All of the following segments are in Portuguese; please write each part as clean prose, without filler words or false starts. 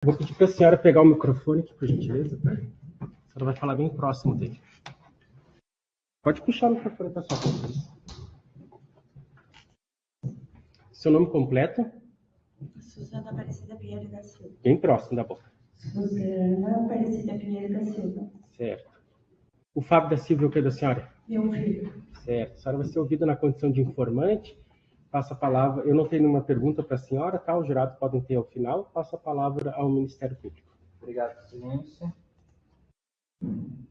Vou pedir para a senhora pegar o microfone aqui, por gentileza. A senhora vai falar bem próximo dele. Pode puxar o microfone para sua frente. Seu nome completo? Suzana Aparecida Pinheiro da Silva. Bem próximo da boca. Suzana Aparecida Pinheiro da Silva. Certo. O Fábio da Silva é o que da senhora? Meu filho. Certo. A senhora vai ser ouvida na condição de informante. Passo a palavra. Eu não tenho nenhuma pergunta para a senhora, tá? Os jurados podem ter ao final. Passo a palavra ao Ministério Público. Obrigado, Excelência.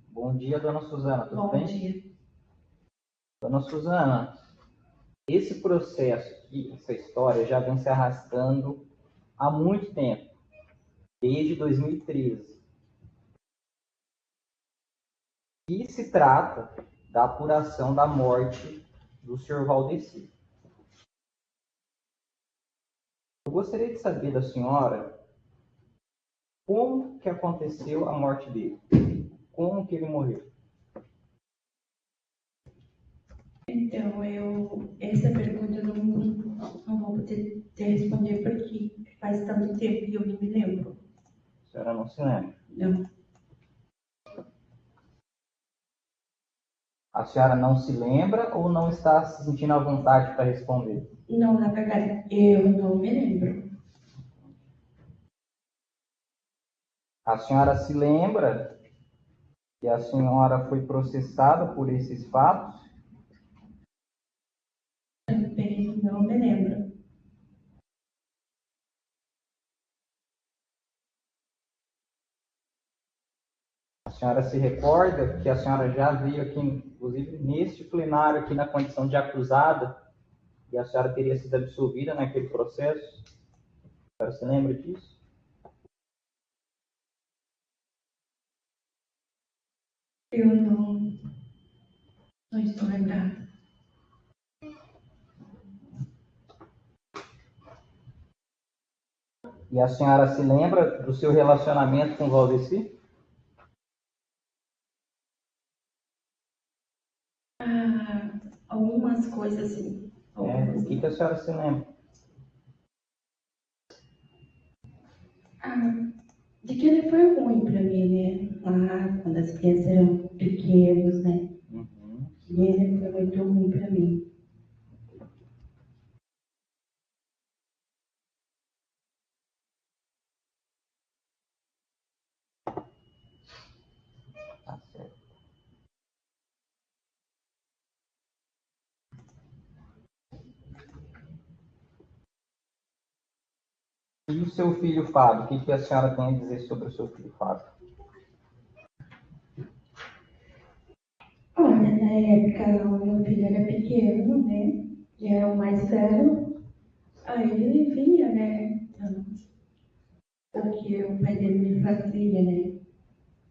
Bom dia, dona Suzana. Tudo bem? Bom dia. Dona Suzana, esse processo aqui, essa história já vem se arrastando há muito tempo, desde 2013. E se trata da apuração da morte do senhor Valdeci. Eu gostaria de saber da senhora como que aconteceu a morte dele, como que ele morreu. Então, essa pergunta eu não vou poder te responder porque faz tanto tempo que eu não me lembro. A senhora não se lembra? Não. A senhora não se lembra ou não está se sentindo à vontade para responder? Não, na verdade, eu não me lembro. A senhora se lembra que a senhora foi processada por esses fatos? Também não me lembro. A senhora se recorda que a senhora já veio aqui, inclusive neste plenário aqui na condição de acusada, e a senhora teria sido absolvida naquele processo? A senhora se lembra disso? Eu não estou lembrada. E a senhora se lembra do seu relacionamento com o Valdeci? Algumas coisas assim. O que a senhora se lembra? De que ele foi ruim para mim, né? Lá, quando as crianças eram pequenas, né? E ele foi muito ruim para mim. Tá certo. E o seu filho Fábio? O que a senhora tem a dizer sobre o seu filho Fábio? Olha, na época o meu filho era pequeno, né? E era o mais velho. Aí ele via, né? O que o pai dele me fazia, né?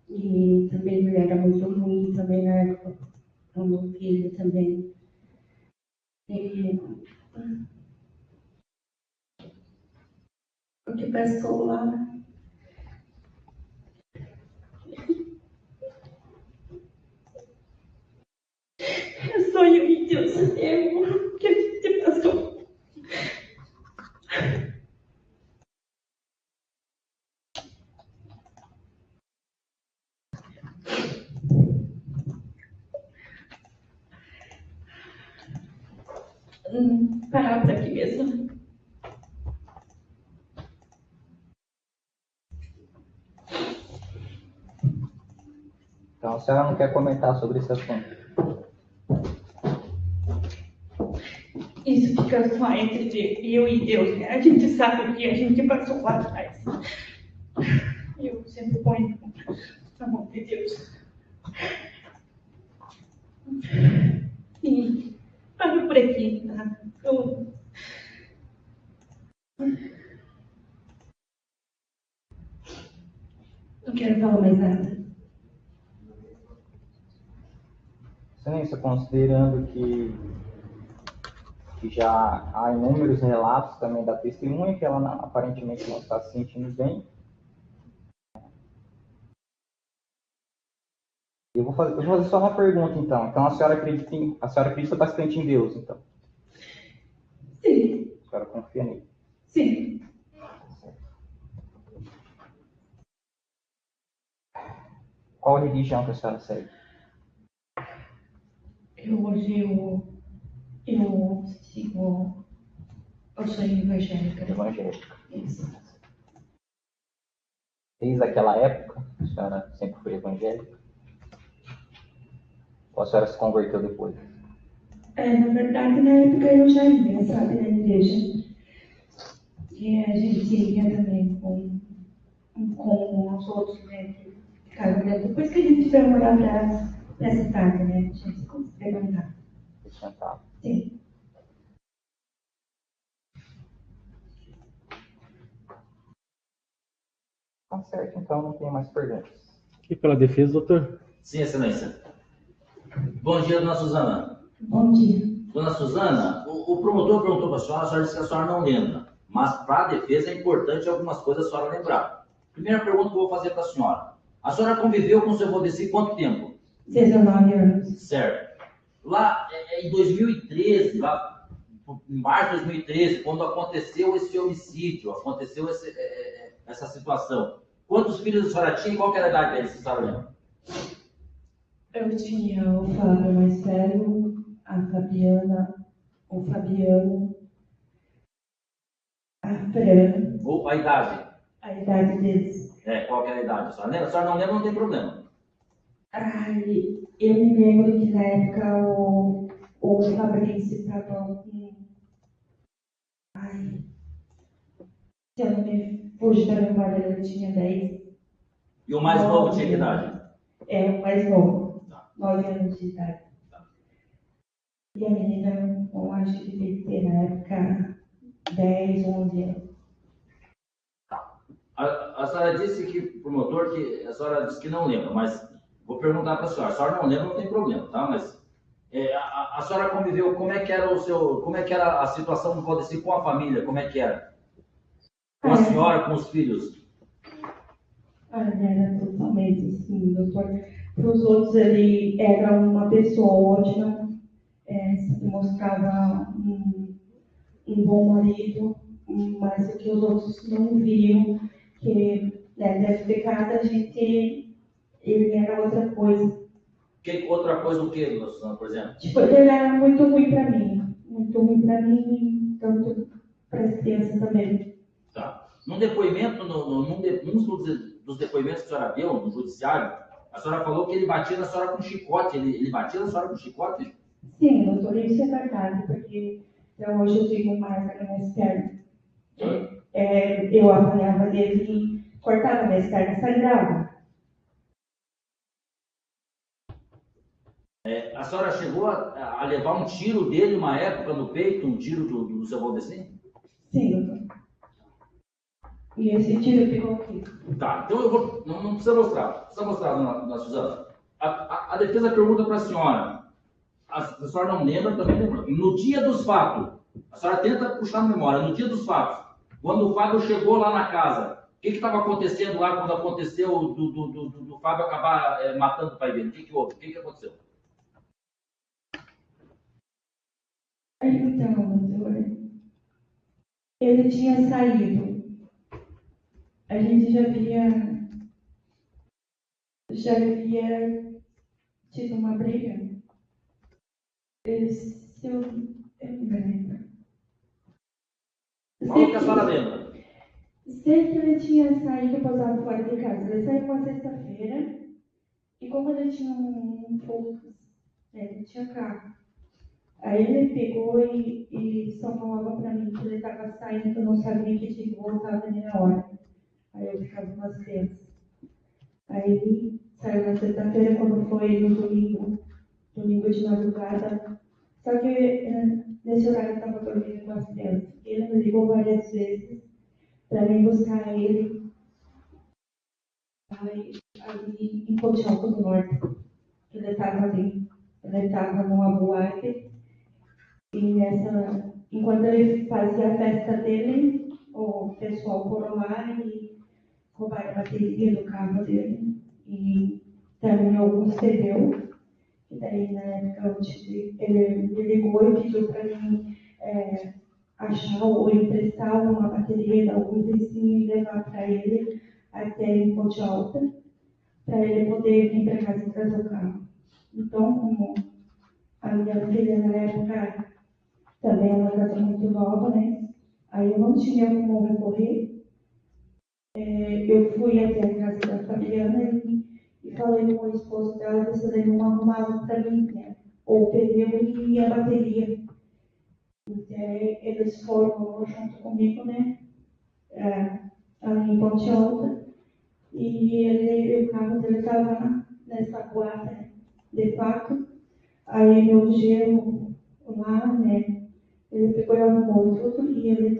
E também ele era muito ruim também na época. O meu filho também. E o que passou lá. Eu sonho em Deus mesmo que a gente passou. Parar por aqui mesmo. Então a senhora não quer comentar sobre esse assunto? Isso fica só entre eu e Deus, né? A gente sabe o que a gente passou lá atrás. Eu sempre ponho na mão de Deus. E paro por aqui, tá? Eu não quero falar mais nada. Excelência, considerando que já há inúmeros relatos também da testemunha, que ela aparentemente não está se sentindo bem. Eu vou fazer só uma pergunta, então. Então, a senhora acredita bastante em Deus, então? Sim. A senhora confia nele? Sim. Qual religião que a senhora segue? Eu sigo. Eu sou evangélica. Evangélica. Isso. Desde aquela época, a senhora sempre foi evangélica? Ou a senhora se converteu depois? Na verdade, na época eu já ia, sabe, na igreja. E a gente ia também com os outros, né, que ficaram, né? Depois que a gente foi morar pra cidade, né, a gente se levantar. Sim. Tá certo, então não tem mais perguntas. E pela defesa, doutor? Sim, excelência. Bom dia, dona Suzana. Bom dia. Dona Suzana, o promotor perguntou para a senhora disse que a senhora não lembra. Mas para a defesa é importante algumas coisas a senhora lembrar. Primeira pergunta que eu vou fazer para a senhora. A senhora conviveu com o seu Valdeci quanto tempo? 19 anos. Certo. Lá em 2013, lá em março de 2013, quando aconteceu esse homicídio, aconteceu essa situação, quantos filhos a senhora tinha e qual que era a idade deles, se a senhora lembra? Eu tinha o Fábio mais velho, a Fabiana, o Fabiano, a Fran. Ou a idade? A idade deles. Qual que era a idade? A senhora lembra? A senhora não lembra, não tem problema. Ai, eu me lembro que na época o Fabrício estava com. Ai, se eu não me fujo da memória, ele tinha 10. E o mais novo tinha que idade? O mais novo, 9 anos de idade. E a menina, eu acho que devia ter na época 10, 11 anos. A senhora disse que, promotor, que a senhora disse que não lembra, mas vou perguntar para a senhora não lembra, não tem problema, tá? Mas a senhora conviveu, como é que era a situação do Valdeci com a família, como é que era? Com a senhora, com os filhos? Era totalmente assim, doutor. Para os outros, ele era uma pessoa ótima, se mostrava um bom marido, mas o que os outros não viam, que dentro de casa ele era outra coisa. Outra coisa do que, Suzana, por exemplo? Tipo, ele era muito ruim para mim, tanto para as crianças também. Tá. Num depoimento, num dos depoimentos que a senhora deu no judiciário, a senhora falou que ele batia na senhora com chicote. Ele batia na senhora com chicote? Sim, doutor, isso é verdade, porque até hoje eu tenho marca na minha perna. Eu apanhava dele e cortava minhas pernas, sangrava. A senhora chegou a levar um tiro dele uma época no peito, um tiro do seu Valdeci? Sim, doutor. E esse tiro ficou aqui. Tá, então eu vou. Não precisa mostrar. Precisa mostrar, dona Suzana. A defesa pergunta para a senhora. A senhora não lembra, também lembra. No dia dos fatos, a senhora tenta puxar na memória. No dia dos fatos, quando o Fábio chegou lá na casa, o que estava acontecendo lá quando aconteceu do Fábio acabar matando o pai dele? O que houve? O que aconteceu? Então, doutor, ele tinha saído. A gente já havia tido uma briga. Eu não me lembro. Fala o que a senhora lembra. Sei que ele tinha saído posado fora de casa. Ele saiu uma sexta-feira e como ele tinha um Focus, ele tinha carro. Aí ele pegou e só falava pra mim que ele estava saindo, eu não sabia que tinha que voltar ali na hora. Aí eu ficava com as crianças. Aí ele saiu na sexta-feira, quando foi no domingo de madrugada. Só que nesse horário eu estava dormindo com as crianças. Ele me ligou várias vezes para vir buscar ele ali em Ponte Alta do Norte. Ele estava ali, ele estava numa boate. E enquanto ele fazia a festa dele, o pessoal foram lá e roubaram a bateria do carro dele e também alguns pneus. E daí, na época, ele me ligou e pediu para mim achar ou emprestar uma bateria de algum vizinho e levar para ele até em Ponte Alta, para ele poder vir para casa e trazer o carro. Então, como a minha filha na época também ela era muito nova, né? Aí eu não tinha como recorrer. Eu fui até a casa da Fabiana e falei com o esposo dela se ele não arrumava para mim, né? Ou o pneu e a bateria. Eles foram junto comigo, né? Ali em Ponte Alta. E o carro dele estava nessa guarda de fato. Aí meu genro lá, né? Ele pegou e arrumou tudo e ele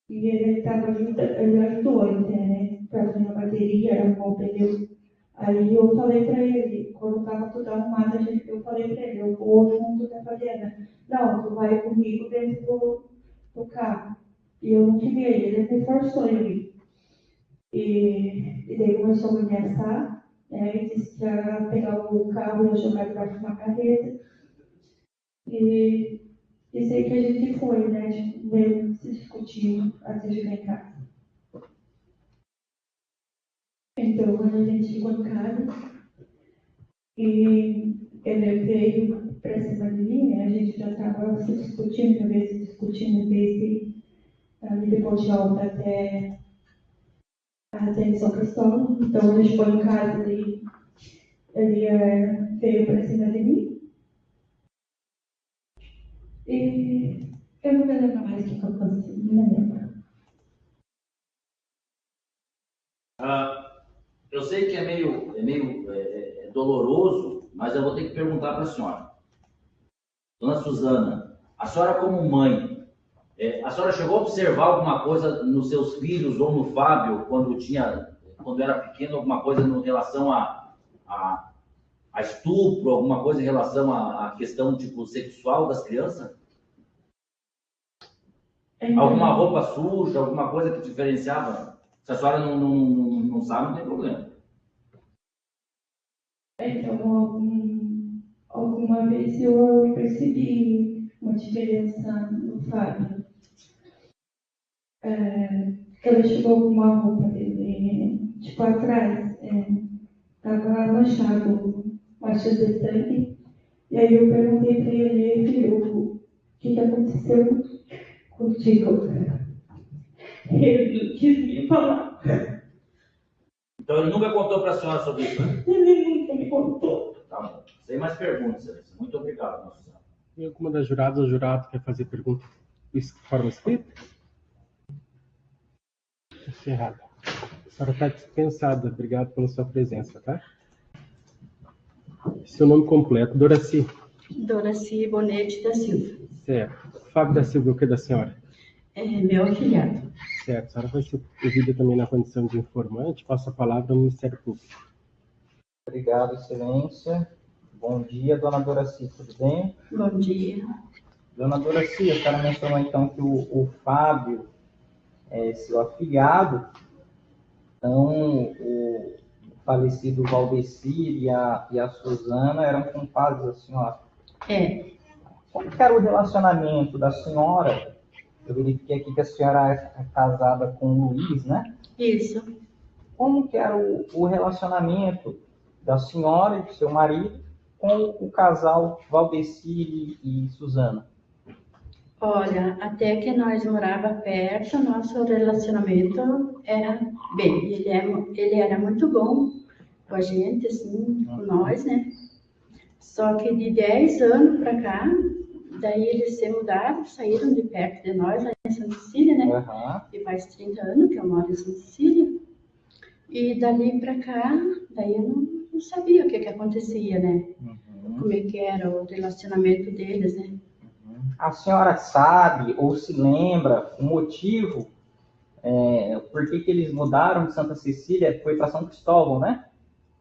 ele ajudou, né? Para fazer a bateria, arrumou o pneu. Aí eu falei para ele, quando estava tudo arrumado, eu falei para ele, eu vou junto da Fabiana. Não, tu vai comigo dentro do carro. E eu não queria ir, ele me forçou a ir. E daí começou a me ameaçar, né? E disse que ia pegar o carro e ia jogar debaixo de uma carreta. E sei que a gente foi, né? A gente veio se discutindo antes de chegar em casa. Então, quando a gente chegou em casa, e ele veio para cima de mim, né? A gente já estava se discutindo desde ali depois de alta até São Cristóvão. Então, ele chegou em casa e ele veio para cima de mim. E eu não me lembro mais o que aconteceu, não me lembro. Eu sei que é meio doloroso, mas eu vou ter que perguntar para a senhora. Dona Suzana, a senhora como mãe, a senhora chegou a observar alguma coisa nos seus filhos ou no Fábio, quando era pequeno, alguma coisa em relação a estupro, alguma coisa em relação à questão tipo, sexual das crianças? Alguma roupa suja, alguma coisa que diferenciava? Se a senhora não sabe, não tem problema. Então, alguma vez eu percebi uma diferença no Fábio. Ele chegou com uma roupa dele, tipo atrás, estava manchado de sangue. E aí eu perguntei para ele, filho, o que aconteceu contigo? Ele quis me falar. Então ele nunca contou para a senhora sobre isso, né? Ele nunca me contou. Tá bom. Sem mais perguntas, Celeste. Muito obrigado, Dona Suzana. Tem alguma das juradas ou jurado quer fazer pergunta de forma escrita? Encerrado. A senhora está dispensada. Obrigado pela sua presença, tá? Seu nome completo, Doraci. Doraci Bonete da Silva. Certo. Fábio da Silva, o que da senhora? Meu afilhado. Certo. A senhora vai ser ouvida também na condição de informante. Passa a palavra ao Ministério Público. Obrigado, Excelência. Bom dia, Dona Doraci, tudo bem? Bom dia. Dona Doraci, a senhora mencionou então que o Fábio é seu afilhado. Então, o falecido Valdecir e a Suzana eram compadres da senhora. Como que era o relacionamento da senhora? Eu verifiquei aqui que a senhora é casada com o Luiz, né? Isso. Como que era o relacionamento da senhora e do seu marido com o casal Valdecir e Suzana? Olha, até que nós morávamos perto, nosso relacionamento era bem. Ele era muito bom com a gente, assim, com nós, né? Só que de 10 anos para cá, daí eles se mudaram, saíram de perto de nós, lá em Santa Cecília, né? Uhum. E faz 30 anos que eu moro em Santa Cecília. E dali para cá, daí eu não sabia o que acontecia, né? Uhum. Como é que era o relacionamento deles, né? A senhora sabe ou se lembra o motivo por que eles mudaram de Santa Cecília, foi para São Cristóvão, né?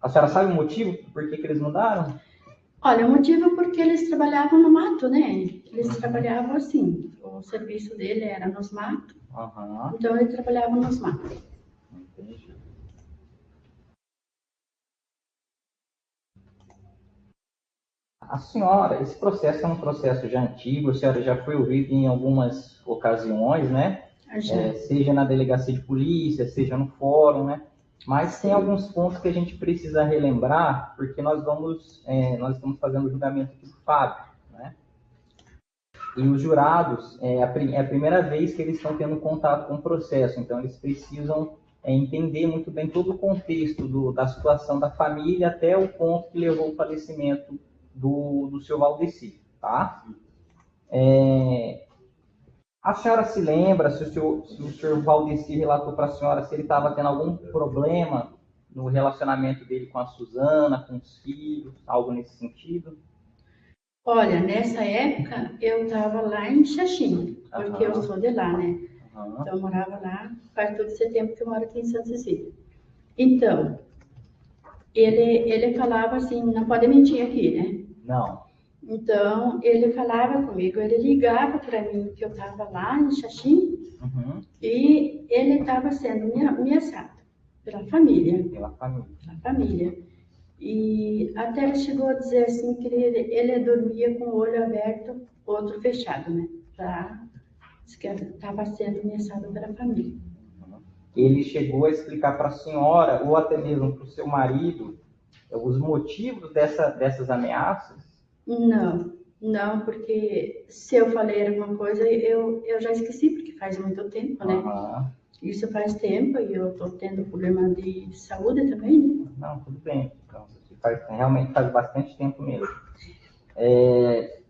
A senhora sabe o motivo por que eles mudaram? Olha, o motivo é porque eles trabalhavam no mato, né? Eles trabalhavam assim, o serviço dele era nos matos, então eles trabalhavam nos matos. Entendi. A senhora, esse processo é um processo já antigo, a senhora já foi ouvida em algumas ocasiões, né? Seja na delegacia de polícia, seja no fórum, né? Mas tem alguns pontos que a gente precisa relembrar, porque nós estamos fazendo o julgamento aqui do Fábio, né? E os jurados, é a primeira vez que eles estão tendo contato com o processo, então eles precisam entender muito bem todo o contexto da situação da família até o ponto que levou ao falecimento do seu Valdeci, tá? A senhora se lembra se o senhor Valdeci relatou para a senhora se ele estava tendo algum problema no relacionamento dele com a Suzana, com os filhos, algo nesse sentido? Olha, nessa época eu estava lá em Xaxim, porque eu sou de lá, né? Então eu morava lá, faz todo esse tempo que eu moro aqui em Santa Cecília. Então, ele falava assim, não pode mentir aqui, né? Não. Então, ele falava comigo, ele ligava para mim que eu estava lá em Xaxim e ele estava sendo ameaçado pela família. Pela família. Pela família. E até ele chegou a dizer assim que ele dormia com o olho aberto, outro fechado, né? Que estava sendo ameaçado pela família. Ele chegou a explicar para a senhora, ou até mesmo para o seu marido, os motivos dessas ameaças? Não, porque se eu falei alguma coisa, eu já esqueci, porque faz muito tempo, né? Isso faz tempo e eu estou tendo problema de saúde também, né? Não, tudo bem. Então, realmente faz bastante tempo mesmo.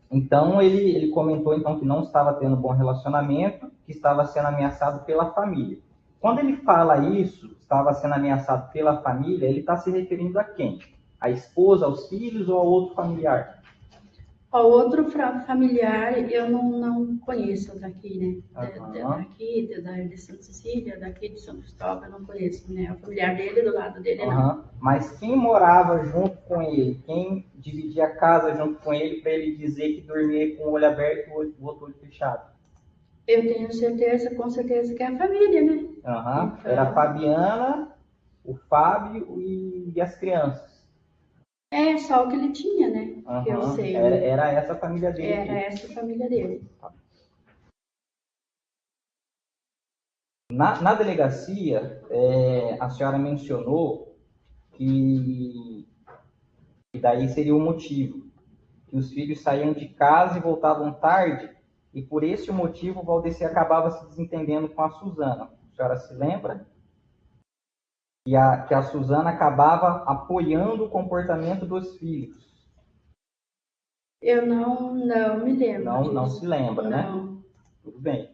Então, ele comentou então, que não estava tendo bom relacionamento, que estava sendo ameaçado pela família. Quando ele fala isso, estava sendo ameaçado pela família, ele está se referindo a quem? A esposa, aos filhos ou a outro familiar? O outro familiar eu não conheço daqui, né? Daqui, de Santa Cecília, daqui de São Cristóvão, eu não conheço, né? O familiar dele, do lado dele, não. Mas quem morava junto com ele, quem dividia a casa junto com ele, para ele dizer que dormia com o olho aberto e o outro olho fechado? Eu tenho certeza, com certeza, que é a família, né? Então... Era a Fabiana, o Fábio e as crianças. É só o que ele tinha, né? Que eu sei. Era essa a família dele. Era essa a família dele. Na delegacia, a senhora mencionou que daí seria o motivo, que os filhos saíam de casa e voltavam tarde, e por esse motivo o Valdeci acabava se desentendendo com a Suzana. A senhora se lembra? Que a Suzana acabava apoiando o comportamento dos filhos. Eu não me lembro. Não se lembra, não. Né? Tudo bem.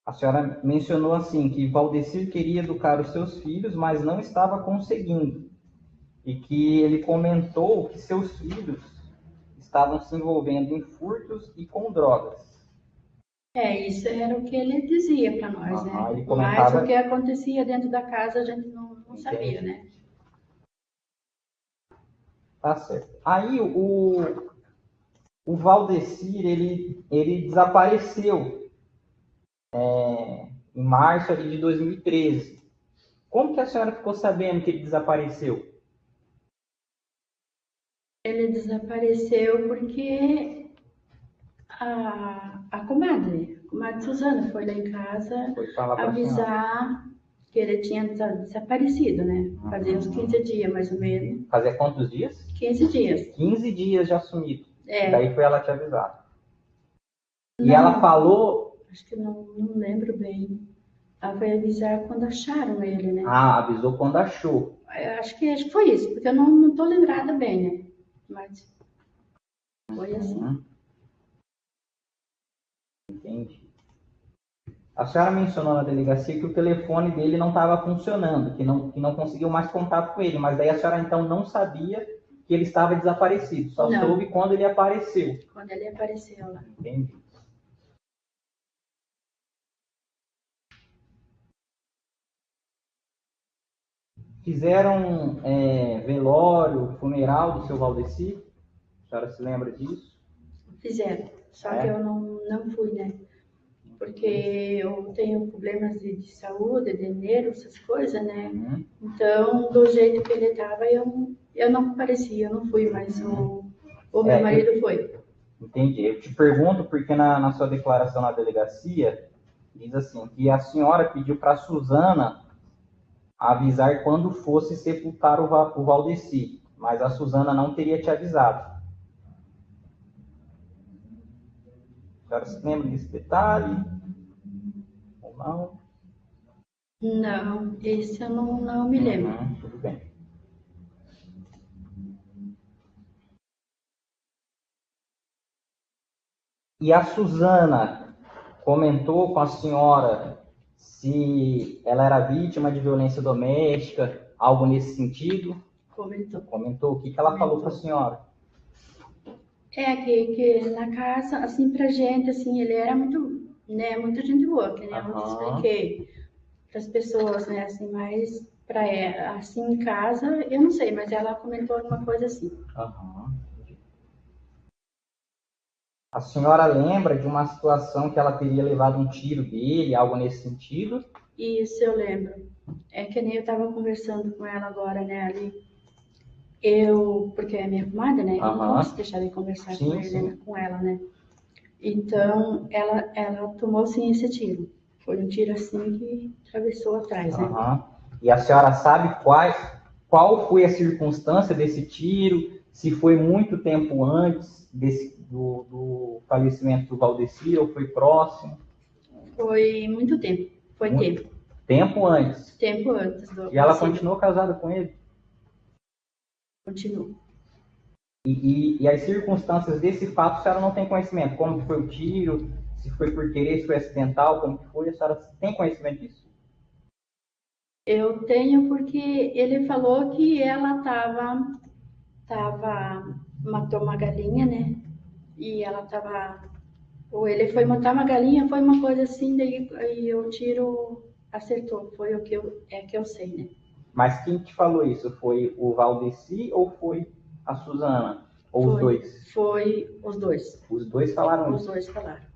A senhora mencionou assim que Valdecir queria educar os seus filhos, mas não estava conseguindo. E que ele comentou que seus filhos estavam se envolvendo em furtos e com drogas. Isso era o que ele dizia para nós, né? Comentava... Mas o que acontecia dentro da casa a gente não sabia, né? Tá certo. Aí o Valdecir, ele desapareceu em março ali de 2013. Como que a senhora ficou sabendo que ele desapareceu? Ele desapareceu porque a comadre Suzana foi lá em casa avisar que ele tinha desaparecido, né? Fazia uns 15 dias, mais ou menos. Fazia quantos dias? 15 dias. 15 dias já sumido. Daí foi ela te avisar. E ela falou... Acho que não lembro bem. Ela foi avisar quando acharam ele, né? Avisou quando achou. Acho que foi isso, porque eu não tô lembrada bem, né? Mas foi assim. Entendi. A senhora mencionou na delegacia que o telefone dele não estava funcionando, que não conseguiu mais contato com ele, mas daí a senhora então não sabia que ele estava desaparecido, só soube quando ele apareceu. Quando ele apareceu lá. Entendi. Fizeram velório, funeral do seu Valdeci? A senhora se lembra disso? Fizeram, só que eu não fui, né? Porque eu tenho problemas de saúde, de nervo, essas coisas, né? Então, do jeito que ele estava, eu não comparecia, eu não fui, mas o meu marido foi. Entendi. Eu te pergunto porque na sua declaração na delegacia, diz assim, que a senhora pediu para a Suzana avisar quando fosse sepultar o Valdeci, mas a Suzana não teria te avisado. A senhora se lembra desse detalhe? Ou não? Não, esse eu não me lembro. Tudo bem. E a Suzana comentou com a senhora se ela era vítima de violência doméstica, algo nesse sentido? Comentou. O que ela falou para a senhora? Que na casa, assim, pra gente, assim, ele era muito, né, muito gente boa, que nem eu te expliquei para as pessoas, né, assim, mas para ela, assim, em casa, eu não sei, mas ela comentou alguma coisa assim. A senhora lembra de uma situação que ela teria levado um tiro dele, algo nesse sentido? Isso, eu lembro. É que nem eu estava conversando com ela agora, né, ali. Porque é minha comadre, né, eu não posso deixar de conversar com ele, né, com ela, né. Então, ela tomou, sim, esse tiro. Foi um tiro, assim, que atravessou atrás, né. E a senhora sabe qual foi a circunstância desse tiro? Se foi muito tempo antes do falecimento do Valdeci ou foi próximo? Foi muito tempo. Tempo. Tempo antes? Tempo antes. E ela continuou casada com ele? Continuou. E as circunstâncias desse fato a senhora não tem conhecimento? Como foi o tiro? Se foi por querer, se foi acidental? Como foi? A senhora tem conhecimento disso? Eu tenho, porque ele falou que ela matou uma galinha, né? E ela ou ele foi matar uma galinha, foi uma coisa assim, daí o tiro acertou. Foi o que eu sei, né? Mas quem te falou isso? Foi o Valdeci ou foi a Suzana? Ou os dois? Foi os dois. Os dois falaram isso? Os dois falaram.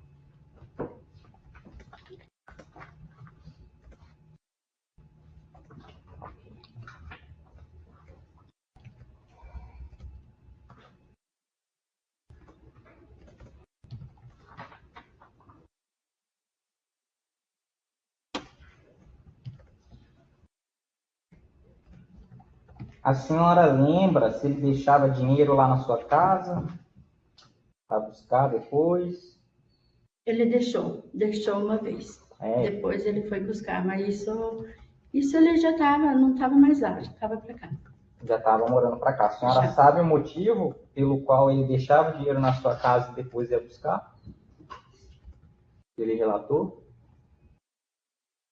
A senhora lembra se ele deixava dinheiro lá na sua casa para buscar depois? Ele deixou uma vez. Depois ele foi buscar, mas isso ele já não estava mais lá, já estava para cá. Já estava morando para cá. A senhora sabe o motivo pelo qual ele deixava o dinheiro na sua casa e depois ia buscar? Ele relatou?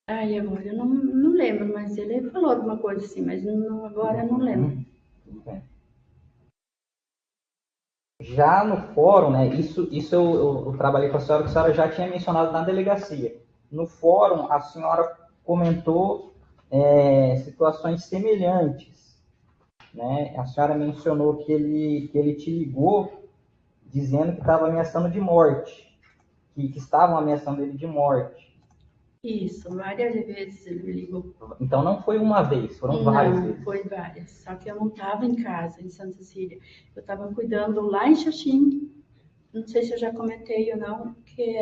Agora eu não lembro, mas ele falou alguma coisa assim, mas agora eu não lembro. Já no fórum, né, isso eu trabalhei com a senhora já tinha mencionado na delegacia. No fórum, a senhora comentou situações semelhantes, né? A senhora mencionou que ele te ligou dizendo que estava ameaçando de morte, que estavam ameaçando ele de morte. Isso, várias vezes ele me ligou. Então não foi uma vez, foram várias vezes. Não, foi várias. Só que eu não estava em casa, em Santa Cecília. Eu estava cuidando lá em Xaxim. Não sei se eu já comentei ou não, que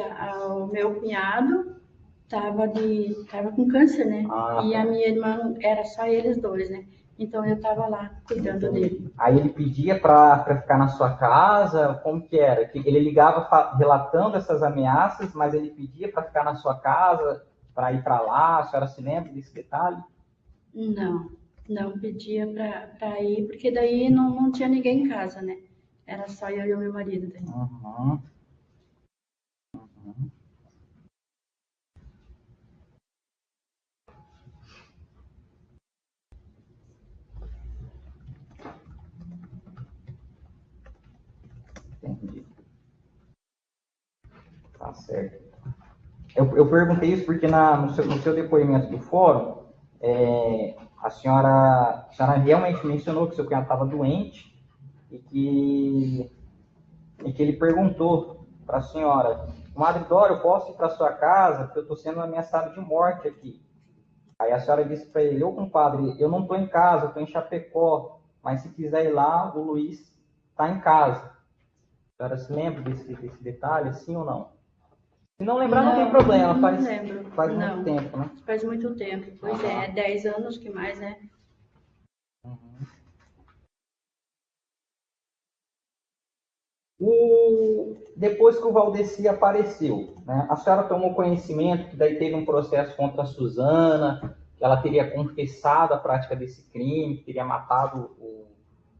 o meu cunhado estava com câncer, né? E a minha irmã, era só eles dois, né? Então eu estava lá cuidando dele. Aí ele pedia para ficar na sua casa? Como que era? Que ele ligava relatando essas ameaças, mas ele pedia para ficar na sua casa, para ir para lá? A senhora se lembra desse detalhe? Não pedia para ir, porque daí não tinha ninguém em casa, né? Era só eu e o meu marido daí. Entendi. Tá certo. Eu perguntei isso porque no seu depoimento do fórum, a senhora realmente mencionou que seu cunhado estava doente e que ele perguntou para a senhora: Madre Dora, eu posso ir para sua casa porque eu estou sendo ameaçado de morte aqui. Aí a senhora disse para ele: ô compadre, eu não estou em casa, estou em Chapecó, mas se quiser ir lá, o Luiz está em casa. A senhora se lembra desse detalhe, sim ou não? Se não lembrar, não tem problema, não faz lembro. muito Não. tempo, né? Faz muito tempo. Pois é, 10 anos que mais, né? Depois que o Valdeci apareceu, né, a senhora tomou conhecimento que daí teve um processo contra a Suzana, que ela teria confessado a prática desse crime, que teria matado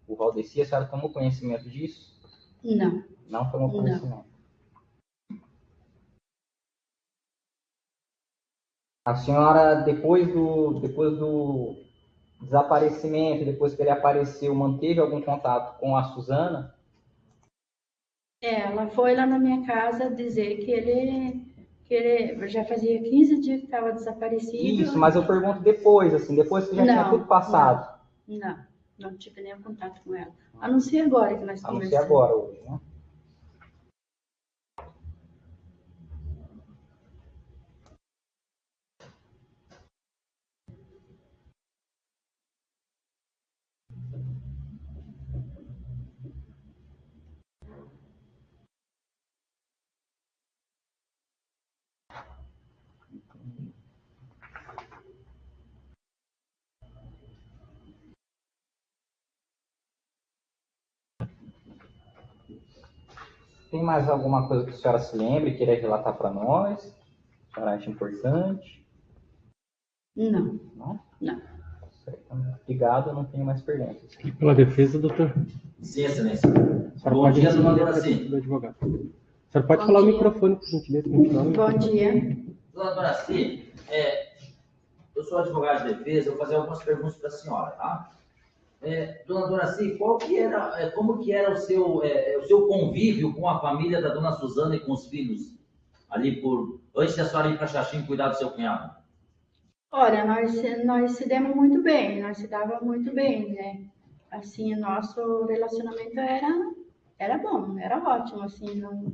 o Valdeci. A senhora tomou conhecimento disso? Não. Não tomou conhecimento. A senhora, depois do desaparecimento, depois que ele apareceu, manteve algum contato com a Suzana? Ela foi lá na minha casa dizer que ele já fazia 15 dias que estava desaparecido. Isso, mas eu pergunto depois, assim, depois que já tinha tudo passado. Não tive nenhum contato com ela. A não ser agora que nós A não ser conversamos. agora, hoje, né? Tem mais alguma coisa que a senhora se lembre, queira relatar para nós? A senhora acha importante? Não. Não? Não. Certo. Obrigado, eu não tenho mais perguntas. E pela defesa, doutor? Sim, excelência. A Bom dia, dona Doraci. do advogado. A senhora pode Bom falar dia. o microfone, por gentileza? Continuando. Bom dia. Dona Doraci, eu sou advogado de defesa, eu vou fazer algumas perguntas para a senhora, tá? Dona Doraci, como que era o seu convívio com a família da dona Suzana e com os filhos, antes da senhora ir para Xaxim cuidar do seu cunhado? Olha, nós se demos muito bem, nós se dava muito bem, né? Assim, o nosso relacionamento era bom, era ótimo, assim, não...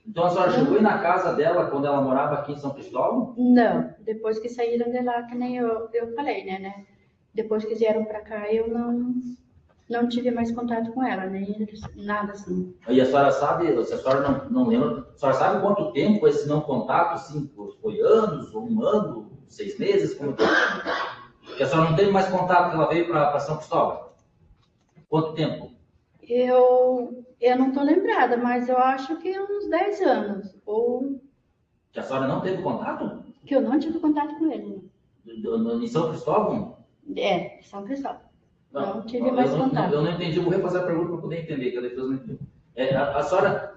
Então a senhora chegou aí na casa dela quando ela morava aqui em São Cristóvão? Não, depois que saíram de lá, que nem eu falei, né? Depois que vieram para cá, eu não tive mais contato com ela, nem nada assim. E a senhora sabe, se a senhora não lembra, a senhora sabe quanto tempo esse não contato, assim, foi anos, ou 1 ano, 6 meses? Como que é? Porque a senhora não teve mais contato que ela veio para São Cristóvão? Quanto tempo? Eu não estou lembrada, mas eu acho que uns 10 anos, ou Que a senhora não teve contato? que eu não tive contato com ele. Em São Cristóvão? São Cristóvão. Não tive mais eu contato. Eu não entendi, eu vou refazer a pergunta para poder entender, que a defesa não entendeu. A senhora,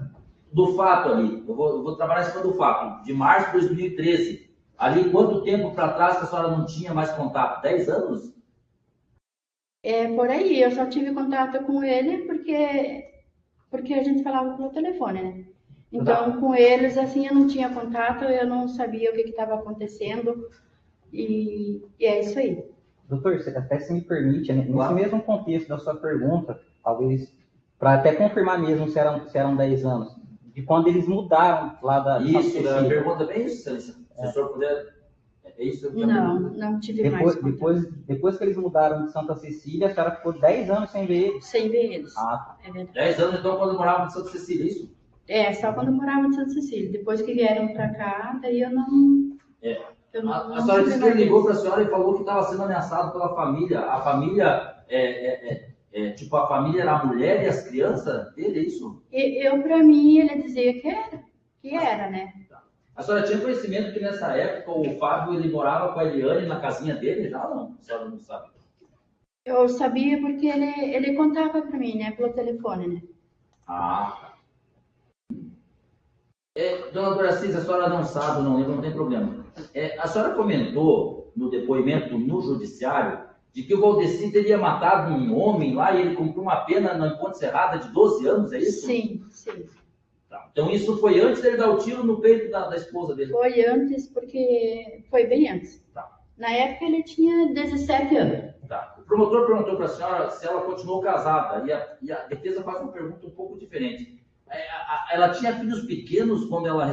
do fato ali, eu vou trabalhar em cima do fato, de março de 2013, ali quanto tempo para trás que a senhora não tinha mais contato? 10 anos? Por aí, eu só tive contato com ele porque a gente falava pelo telefone, né? Então, com eles, assim, eu não tinha contato, eu não sabia o que estava acontecendo, e é isso aí. Doutor, você até se me permite, né, nesse mesmo contexto da sua pergunta, talvez, para até confirmar mesmo se eram 10 anos, de quando eles mudaram lá da... Isso, a pergunta é bem isso, excelência. Se o senhor puder... É isso? Não tive mais contato. Depois que eles mudaram de Santa Cecília, a senhora ficou 10 anos sem ver eles? Sem ver eles. Ah, tá. É verdade. 10 anos, então, quando morava em Santa Cecília, é isso? Só quando eu morava em Santa Cecília. Depois que vieram para cá, daí eu não... A senhora disse que ele ligou para a senhora e falou que estava sendo ameaçado pela família. A família, tipo, a família era a mulher e as crianças dele, é isso? Para mim, ele dizia que era, né? A senhora tinha conhecimento que nessa época o Fábio ele morava com a Eliane na casinha dele? Já não? A senhora não sabe? Eu sabia porque ele contava para mim, né? Pelo telefone, né? Ah, tá. Dona Doraci, a senhora não sabe, não lembra, não tem problema. A senhora comentou no depoimento no judiciário de que o Valdeci teria matado um homem lá e ele cumpriu uma pena na Ponte Serrada de 12 anos, é isso? Sim. Tá. Então isso foi antes dele dar o tiro no peito da esposa dele? Foi antes, porque foi bem antes. Tá. Na época ele tinha 17 anos. Tá. O promotor perguntou para a senhora se ela continuou casada e a defesa faz uma pergunta um pouco diferente. Ela tinha filhos pequenos quando ela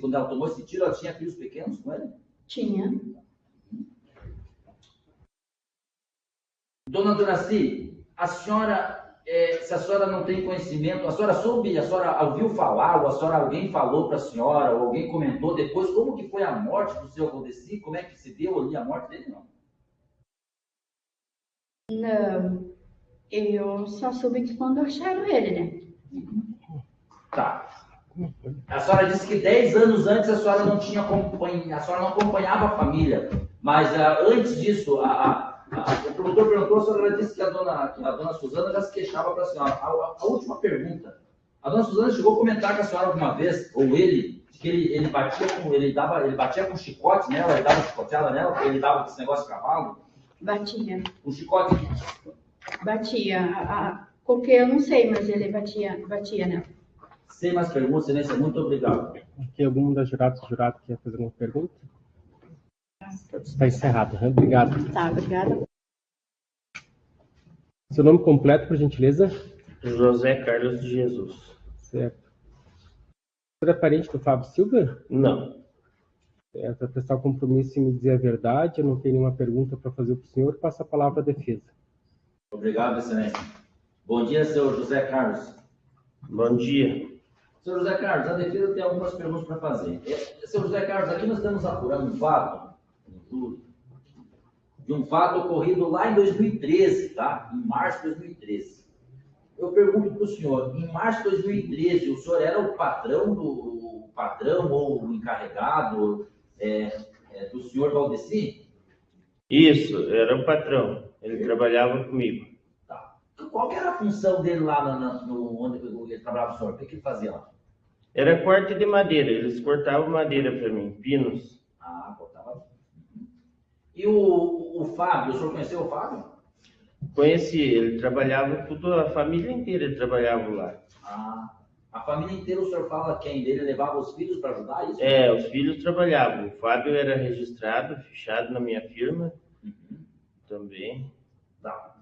quando ela tomou esse tiro, ela tinha filhos pequenos com ele? Tinha. Dona Doraci, a senhora se a senhora não tem conhecimento, a senhora soube, a senhora ouviu falar, ou a senhora alguém falou para a senhora, ou alguém comentou depois, como que foi a morte do seu Valdeci? Como é que se deu ali a morte dele? Não. Não, eu só soube que quando acharam ele, né? Tá. A senhora disse que 10 anos antes a senhora não tinha a senhora não acompanhava a família, mas antes disso, o promotor perguntou, a senhora disse que a dona Suzana já se queixava para a senhora. A última pergunta, a dona Suzana chegou a comentar com a senhora alguma vez, ou ele, que ele batia com chicote nela, ele dava chicoteada nela, ele dava esse negócio de cavalo? Batia. Um chicote? Batia. Porque eu não sei, mas ele batia nela. Sem mais perguntas, excelência, muito obrigado. Aqui algum das jurados quer fazer uma pergunta? Está encerrado. Obrigado. Tá, obrigada. Seu nome completo, por gentileza? José Carlos de Jesus. Certo. O senhor é parente do Fábio Silva? Não. Certo. Para prestar o compromisso e me dizer a verdade, eu não tenho nenhuma pergunta para fazer para o senhor, passo a palavra à defesa. Obrigado, excelência. Bom dia, senhor José Carlos. Bom dia. Senhor José Carlos, a defesa tem algumas perguntas para fazer. Senhor José Carlos, aqui nós estamos apurando um fato, de um fato ocorrido lá em 2013, tá? Em março de 2013. Eu pergunto para o senhor, em março de 2013, o senhor era o patrão ou o encarregado do senhor Valdeci? Isso, era o patrão. Ele trabalhava comigo. Tá. Qual que era a função dele lá onde ele trabalhava o senhor? O que ele fazia lá? Era corte de madeira. Eles cortavam madeira para mim, pinos. Ah, cortava. E o Fábio, o senhor conheceu o Fábio? Conheci, ele trabalhava, toda a família inteira ele trabalhava lá. Ah, a família inteira, o senhor fala quem? Ele levava os filhos para ajudar isso? Os filhos trabalhavam. O Fábio era registrado, fichado na minha firma também. Tá.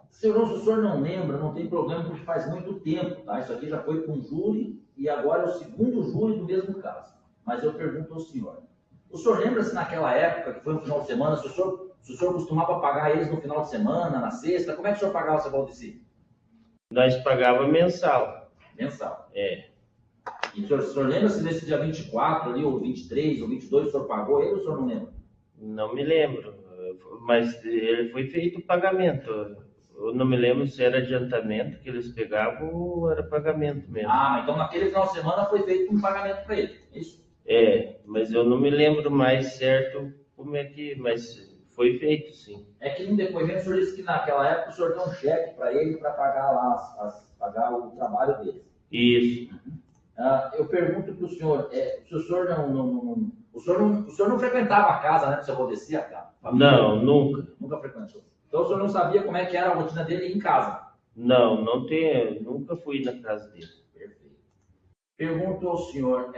Senhor, se o senhor não lembra, não tem problema, porque faz muito tempo, tá? Isso aqui já foi com júri e agora é o segundo júri do mesmo caso. Mas eu pergunto ao senhor. O senhor lembra se naquela época, que foi no final de semana, se o senhor costumava pagar eles no final de semana, na sexta? Como é que o senhor pagava, seu Valdeci? Nós pagava mensal. Mensal. É. E o senhor lembra se nesse dia 24 ali, ou 23, ou 22, o senhor pagou ele ou o senhor não lembra? Não me lembro, mas ele foi feito o pagamento. Eu não me lembro se era adiantamento que eles pegavam ou era pagamento mesmo. Ah, então naquele final de semana foi feito um pagamento para ele, é isso? Mas eu não me lembro mais certo como é que... Mas foi feito, sim. É que no depoimento o senhor disse que naquela época o senhor deu um cheque para ele para pagar lá, pagar o trabalho dele. Isso. Eu pergunto para o senhor, se o senhor o senhor não frequentava a casa, né, do seu Valdeci, a casa? Não, nunca. Nunca frequentou. Então o senhor não sabia como é que era a rotina dele em casa? Não, nunca fui na casa dele. Perfeito. Pergunto ao senhor,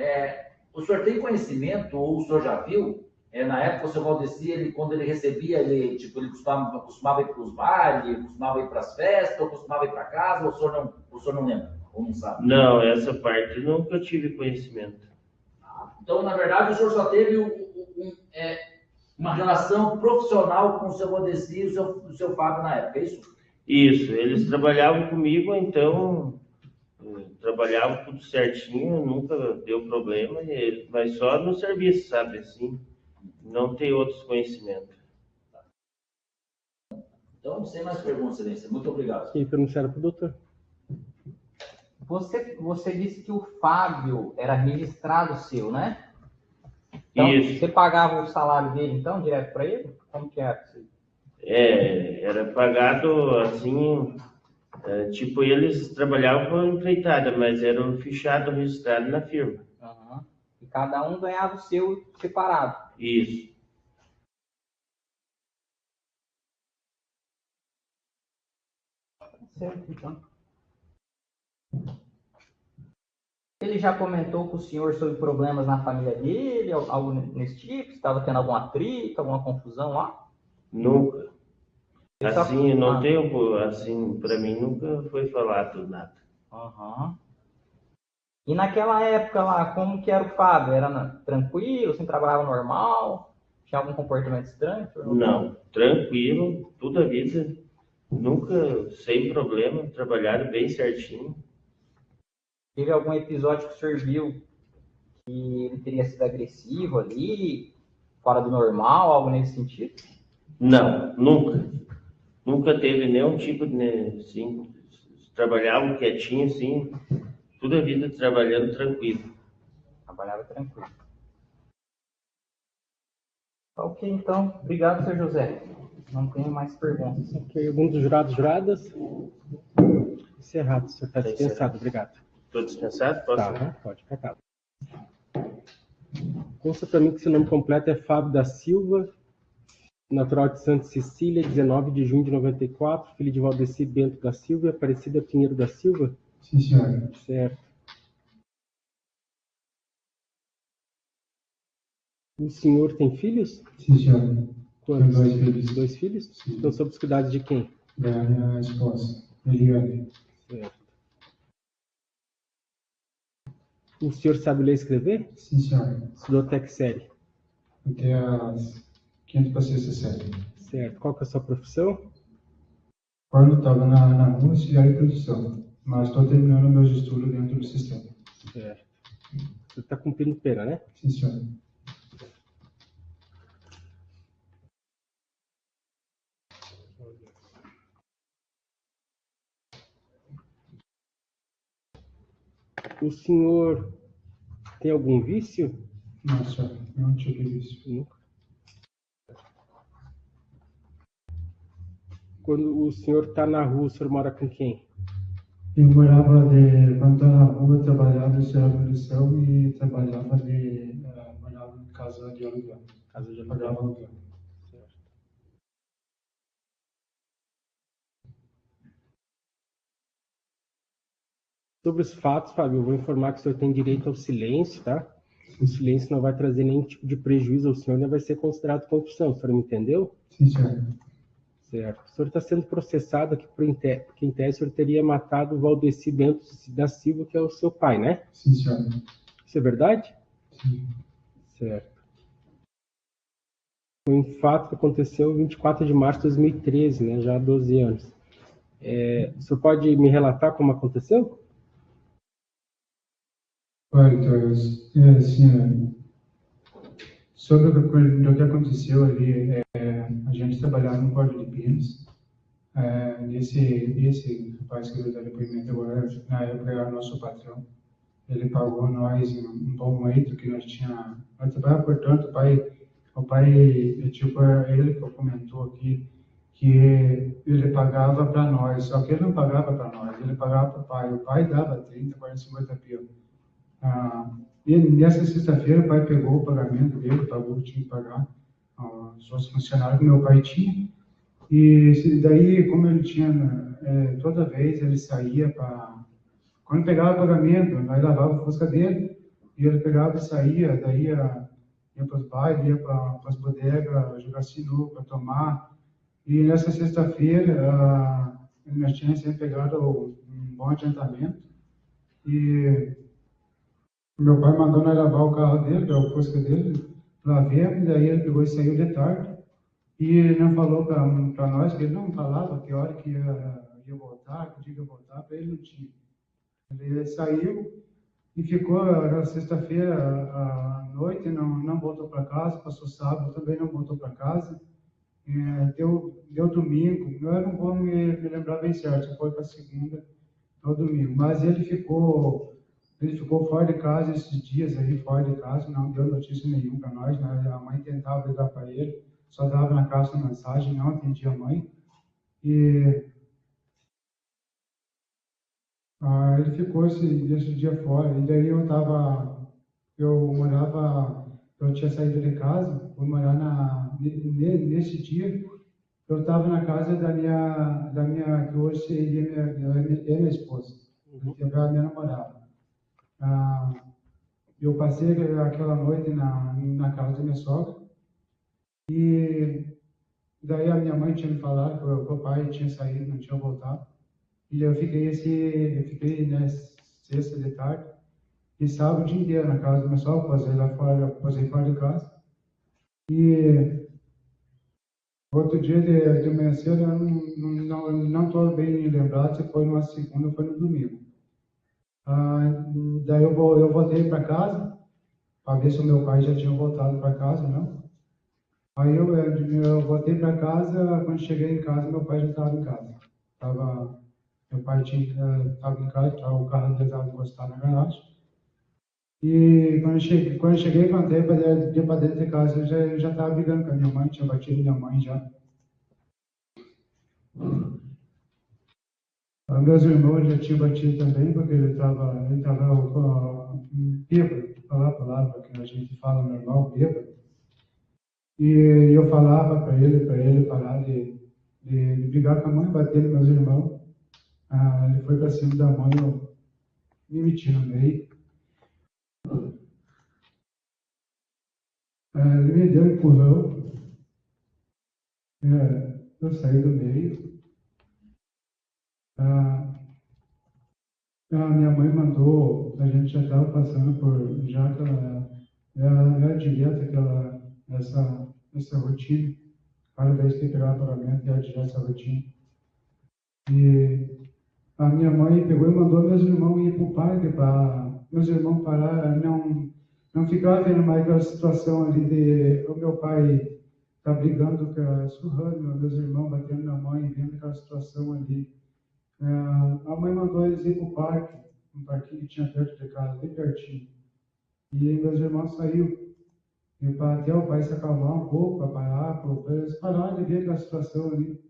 o senhor tem conhecimento, ou o senhor já viu, na época o seu Valdeci, quando ele recebia, ele costumava ir para os bailes, costumava ir para as festas, ou costumava ir para casa, ou o senhor não lembra, ou não sabe? Não, essa parte nunca tive conhecimento. Então, na verdade, o senhor só teve uma relação profissional com o seu Valdeci e o seu Fábio na época, é isso? Isso, eles trabalhavam comigo, então trabalhavam tudo certinho, nunca deu problema, mas só no serviço, sabe, assim, não tem outros conhecimentos. Então, sem mais perguntas, excelência. Muito obrigado. Quem perguntaram para o doutor? Você disse que o Fábio era registrado seu, né? Então, Isso. você pagava o salário dele, então, direto para ele? Como que era? Era pagado assim, tipo, eles trabalhavam com empreitada, mas era um fichado registrado na firma. Uhum. E cada um ganhava o seu separado. Isso. Certo, então. Ele já comentou com o senhor sobre problemas na família dele, algo nesse tipo? Estava tendo alguma atrito, alguma confusão lá? Nunca. Assim, não Ah. tenho, assim, para mim nunca foi falado nada. Uhum. E naquela época lá, como que era o Fábio? Era tranquilo, assim, trabalhava normal? Tinha algum comportamento estranho? Não, tranquilo, toda a vida. Nunca, sem problema, trabalharam bem certinho. Teve algum episódio que o senhor viu que ele teria sido agressivo ali, fora do normal, algo nesse sentido? Não, nunca. Nunca teve nenhum tipo de, assim, trabalhavam quietinho, assim, toda a vida trabalhando tranquilo. Trabalhava tranquilo. Ok, então. Obrigado, senhor José. Não tenho mais perguntas. Ok, algum dos jurados, juradas? Encerrado, o senhor está dispensado, obrigado. Estou dispensado? Posso? Tá, pode ir para casa. Consta para mim que seu nome completo é Fábio da Silva, natural de Santa Cecília, 19 de junho de 94, filho de Valdeci Bento da Silva e Aparecida Pinheiro da Silva? Sim, senhor. Certo. O senhor tem filhos? Sim, senhor. Quantos? Tenho 2 filhos. 2 filhos? Sim. Estão sob os cuidados de quem? Da minha esposa, Eliane. Certo. O senhor sabe ler e escrever? Sim, senhor. Estudou até que série? Até as 5ª para 6ª série. Certo. Qual que é a sua profissão? Quando estava na rua, auxiliar de produção. Mas estou terminando meus estudos dentro do sistema. Certo. Você está cumprindo pena, né? Sim, senhor. O senhor tem algum vício? Não, senhor. Não tive isso. Nunca. Quando o senhor está na rua, o senhor mora com quem? Eu morava quando estava na rua, trabalhava de produção e trabalhava morava em casa de aluguel. Casa de Pagava aluguel. aluguel. Certo. Sobre os fatos, Fábio, eu vou informar que o senhor tem direito ao silêncio, tá? O silêncio não vai trazer nenhum tipo de prejuízo ao senhor, nem vai ser considerado confissão. O senhor me entendeu? Sim, senhor. Certo. O senhor está sendo processado aqui porque, em tese, o senhor teria matado o Valdeci Bento da Silva, que é o seu pai, né? Sim, senhor. Isso é verdade? Sim. Certo. Foi um fato que aconteceu em 24 de março de 2013, né? Já há 12 anos. O senhor pode me relatar como aconteceu? Olha, então, assim, sobre o que aconteceu ali, a gente trabalhava no Porto de Pinos. Esse rapaz que deu depoimento agora, na época era nosso patrão. Ele pagou nós um bom momento que nós tínhamos. Nós trabalhávamos, portanto, o pai, tipo, ele que comentou aqui que ele pagava para nós, só que ele não pagava para nós, ele pagava para o pai. O pai dava 30, 40, 50 pila. E nessa sexta-feira o pai pegou o pagamento dele, pagou o que tinha que pagar, os outros funcionários que meu pai tinha. E daí, como ele tinha, toda vez ele saía para... Quando pegava o pagamento, nós lavava a fusca dele, e ele pegava e saía, daí ia para os bailes, ia para as bodegas, jogar sinuca, tomar. E nessa sexta-feira, nós tínhamos sempre pegado um bom adiantamento, e meu pai mandou nós lavar o carro dele, que é o Fusca dele, lavemos, e daí ele pegou e saiu de tarde, e não falou para nós, que ele não falava que hora que ia voltar, que dia que ia voltar, para ele não tinha. Ele saiu e ficou na sexta-feira à noite, não voltou para casa, passou sábado, também não voltou para casa. Deu domingo, eu não vou me lembrar bem certo, foi para segunda ou domingo, mas ele ficou fora de casa esses dias aí, fora de casa, não deu notícia nenhuma para nós, né? A mãe tentava ligar para ele, só dava na caixa mensagem, não atendia a mãe. E ele ficou esse dia fora, e daí eu tinha saído de casa, fui morar nesse dia, eu estava na casa da minha que hoje seria minha esposa, que é a minha namorada. Eu passei aquela noite na casa da minha sogra, e daí a minha mãe tinha me falado que o pai tinha saído, não tinha voltado, e eu fiquei sexta de tarde e sábado o dia inteiro na casa da minha sogra, posei fora de casa, e Outro dia de manhã cedo, eu não estou bem lembrado se foi numa segunda ou foi no domingo. Daí eu voltei para casa, para ver se o meu pai já tinha voltado para casa, não. Aí eu voltei para casa, quando cheguei em casa, meu pai já estava em casa. Meu pai estava em casa, o carro dele estava encostado na garagem. E quando eu cheguei, entrei para dentro de casa, eu já estava brigando com a minha mãe, tinha batido minha mãe já. Meus irmãos já tinham batido também, porque ele estava bêbado, falar a palavra que a gente fala normal, bêbado. E eu falava para ele parar de brigar com a mãe, bater nos meus irmãos. Ele foi para cima da mãe, eu me meti no meio. Ele me deu um empurrão. Eu saí do meio. A minha mãe mandou, a gente já estava passando por, já que ela direto essa rotina, cada vez que pegava pagamento, ela direto essa rotina. E a minha mãe pegou e mandou meus irmãos ir para o parque, para meus irmãos parar, não ficar vendo mais aquela situação ali de o meu pai tá brigando, surrando meus irmãos, batendo na mãe, vendo aquela situação ali. A mãe mandou eles ir para o parque, um parquinho que tinha perto de casa, bem pertinho. E meus irmãos saíram. E para até o pai se acalmar um pouco, para parar, para eles pararem de ver aquela situação ali.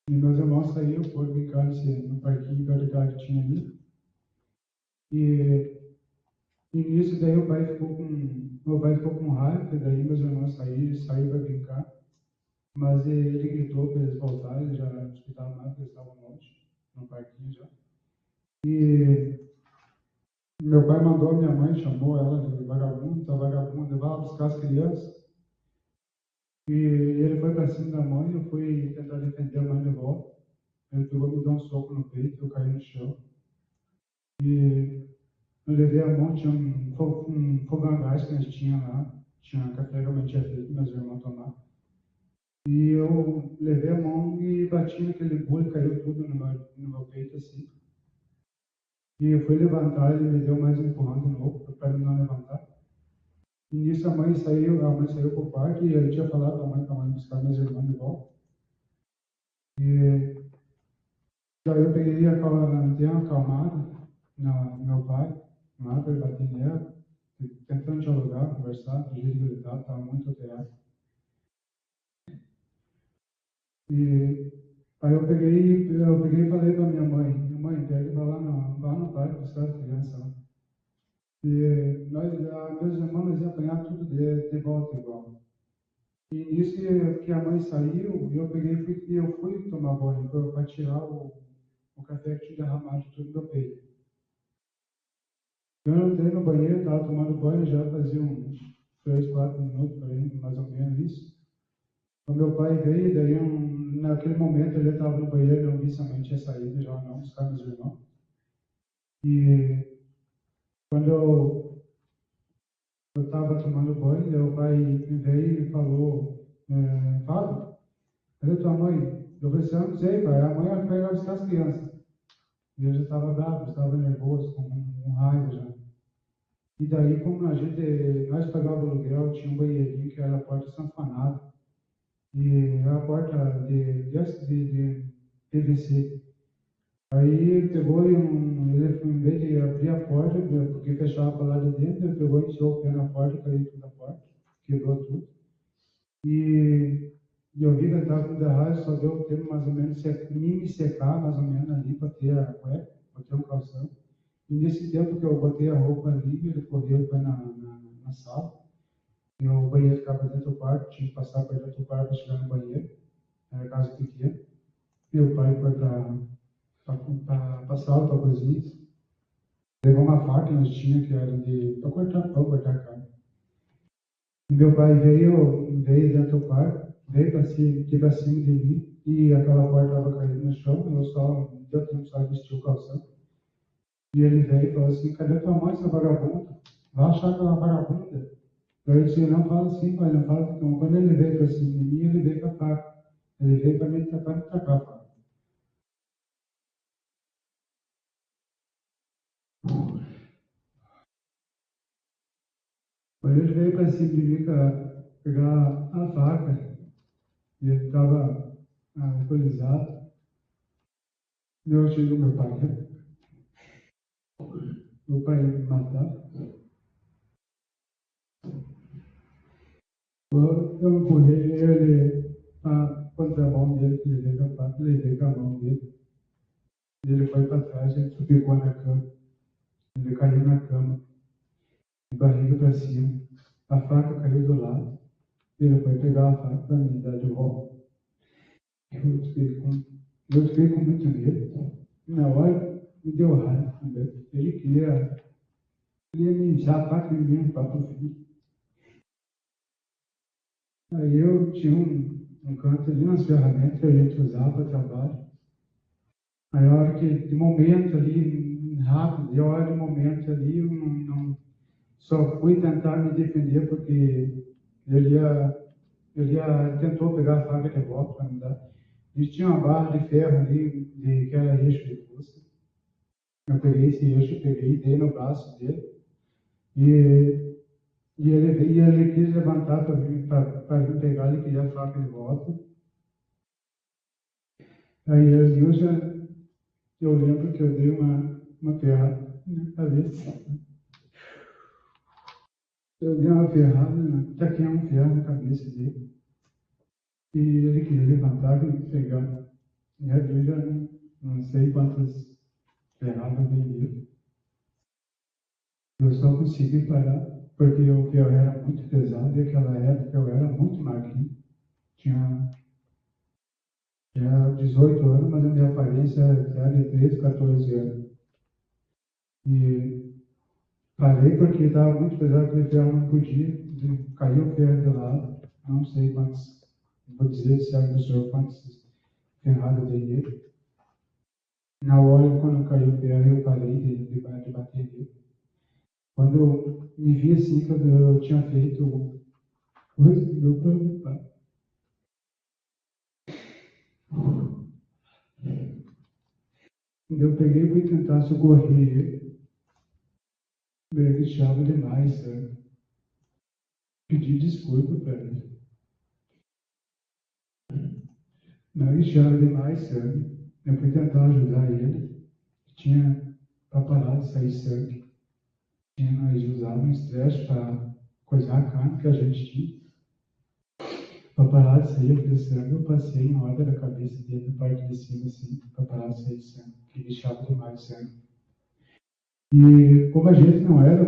E meus irmãos saíram, foram brincar no parquinho perto de casa que tinha ali. E nisso daí meu pai ficou com raiva, daí meus irmãos saíram para brincar. Mas ele gritou para eles voltarem, eles já não escutavam nada, eles estavam longe, no parquinho já. E meu pai mandou a minha mãe, chamou ela de vagabunda, levava buscar as crianças. E ele foi para cima da mãe, eu fui tentar defender a mãe de volta. Ele pegou, me deu um soco no peito, eu caí no chão. E eu levei a mão, tinha um fogão a gás que a gente tinha lá, tinha café que a mãe tinha feito, meus irmãos tomaram. E eu levei a mão e bati naquele bolo, caiu tudo no meu peito assim. E eu fui levantar, ele me deu mais um empurrão de novo, para mim não levantar. E nisso a mãe saiu para o parque e eu tinha falado para a mãe buscar meus irmãos de volta. E daí eu peguei dei uma acalmada no meu pai, nada, eu bati nela, tentando dialogar, conversar, do jeito que ele estava muito alterado. E aí eu peguei e falei para minha mãe, pega e vai lá no parque buscar as crianças lá. E meus irmãos iam apanhar tudo de volta igual. E nisso que a mãe saiu, eu fui tomar banho para tirar o café que tinha derramado tudo no meu peito. Eu entrei no banheiro, estava tomando banho, já fazia uns 3, 4 minutos, por aí, mais ou menos isso. O meu pai veio, daí naquele momento ele estava no banheiro, eu vi se a mãe tinha saído, já não, buscar meus irmãos. E quando eu estava tomando banho, meu pai veio e falou, Fábio, cadê tua mãe? Eu falei assim, não sei, pai, a mãe foi lá buscar as crianças. E eu já estava bravo, estava nervoso, com raiva já. E daí, como nós pagávamos aluguel, tinha um banheirinho que era a porta sanfonada. E a porta de PVC. Aí ele pegou ele, em vez de abrir a porta, porque fechava para lá de dentro, ele pegou e encheu o pé na porta, caiu tudo na porta, quebrou tudo. E eu vi que ele estava com derrame, só deu tempo mais ou menos, me secar mais ou menos ali, para ter a cueca, para ter um calção. E nesse tempo que eu botei a roupa ali, ele correu para na sala. E o banheiro ficava dentro do quarto, tinha que passar por dentro do quarto para chegar no banheiro, era casa pequena. Meu pai foi para a sala, para a cozinha, levou uma faca que nós tínhamos, que era para cortar pão, cortar carne. E meu pai veio dentro do quarto, veio para cima de mim, e aquela porta estava caindo no chão, eu só deu tempo só de vestir o calção. E ele veio e falou assim, cadê tua mãe, essa vagabunda? Vai achar aquela vagabunda. Eu disse, não fala assim, pai, não fala assim. Quando ele veio para cima de mim, ele veio com a faca. Ele veio para me tacar a faca. Quando ele veio para cima de mim para pegar a faca, e ele estava alcoolizado, eu chego meu pai, né? Meu pai ia me matar. Eu empurrei ele a contramão dele, que levei com a faca, levei com a mão dele. Ele foi para trás, ele ficou na cama. Ele caiu na cama, de barriga para cima. A faca caiu do lado. Ele foi pegar a faca para me dar de volta. Eu fiquei com muito medo. Na hora, me deu raiva também. Ele queria me enxar a faca e me para o filho. Aí eu tinha um canto ali, umas ferramentas que a gente usava para trabalho. Aí a hora que, de momento ali, rápido, de hora de momento ali, eu não só fui tentar me defender porque ele tentou pegar a faca de volta para me dar. E tinha uma barra de ferro ali, que era eixo de força. Eu peguei esse eixo, dei no braço dele. E ele quis levantar para vir pegar, ele queria a faca de volta. Aí eu lembro que eu dei uma ferrada na cabeça. Eu dei uma ferrada, taquei um ferro na cabeça dele. E ele queria levantar e pegar. E aí eu já não sei quantas ferradas eu dei nele. Eu só consegui parar porque eu era muito pesado e naquela época eu era muito magrinho. Tinha 18 anos, mas a minha aparência era de 13, 14 anos. E parei porque estava muito pesado, porque o ferro não podia. Caiu o ferro de lado, não sei quantos, vou dizer se é do senhor quantos ferradas eu dei nele. Na hora, quando caiu o ferro, eu parei de bater nele. Quando eu me vi assim, quando eu tinha feito meu plano, pai. Eu peguei e fui tentar socorrer ele. Eu deixava demais, sabe? Pedi desculpa para ele. Não deixava demais, sabe? Eu fui tentar ajudar ele. Tinha para parar de sair sangue. Nós usávamos estresse para coisar a carne que a gente tinha. Para parar de sair aquele sangue, eu passei em roda da cabeça dele, na parte de cima, assim, para parar de sair sangue, que deixava demais sangue. E como a gente eu não era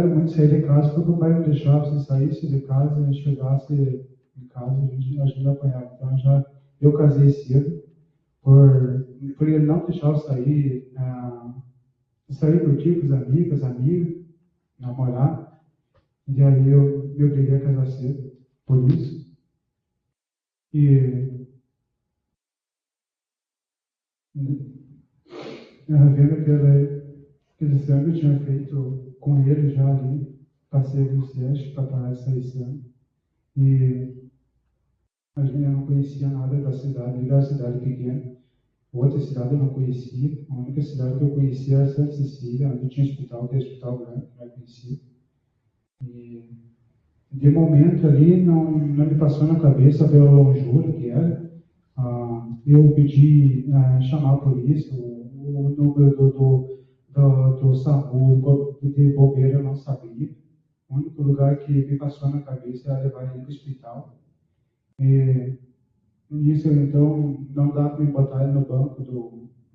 muito sair de casa, porque o pai não deixava se saísse de casa, e chegasse em casa, a gente apanhava. Então eu casei cedo, por ele não deixar eu sair, curtir com os amigos, amigas, namorar. E aí eu me obriguei a casar cedo, por isso. E vendo aquele sangue eu tinha feito com ele já ali, passei nos testes para parar de sair sangue. E a gente não conhecia nada da cidade, ele era uma cidade pequena. Outra cidade eu não conhecia, a única cidade que eu conhecia era Santa Cecília, onde tinha hospital, que é hospital grande, que eu não conhecia. E de momento ali não me passou na cabeça pela longura que era. Eu pedi chamar a polícia, o número do SAMU, de bobeira eu não sabia. O único lugar que me passou na cabeça era levar ele para o hospital. E nisso, então, não dá para me botar ele no banco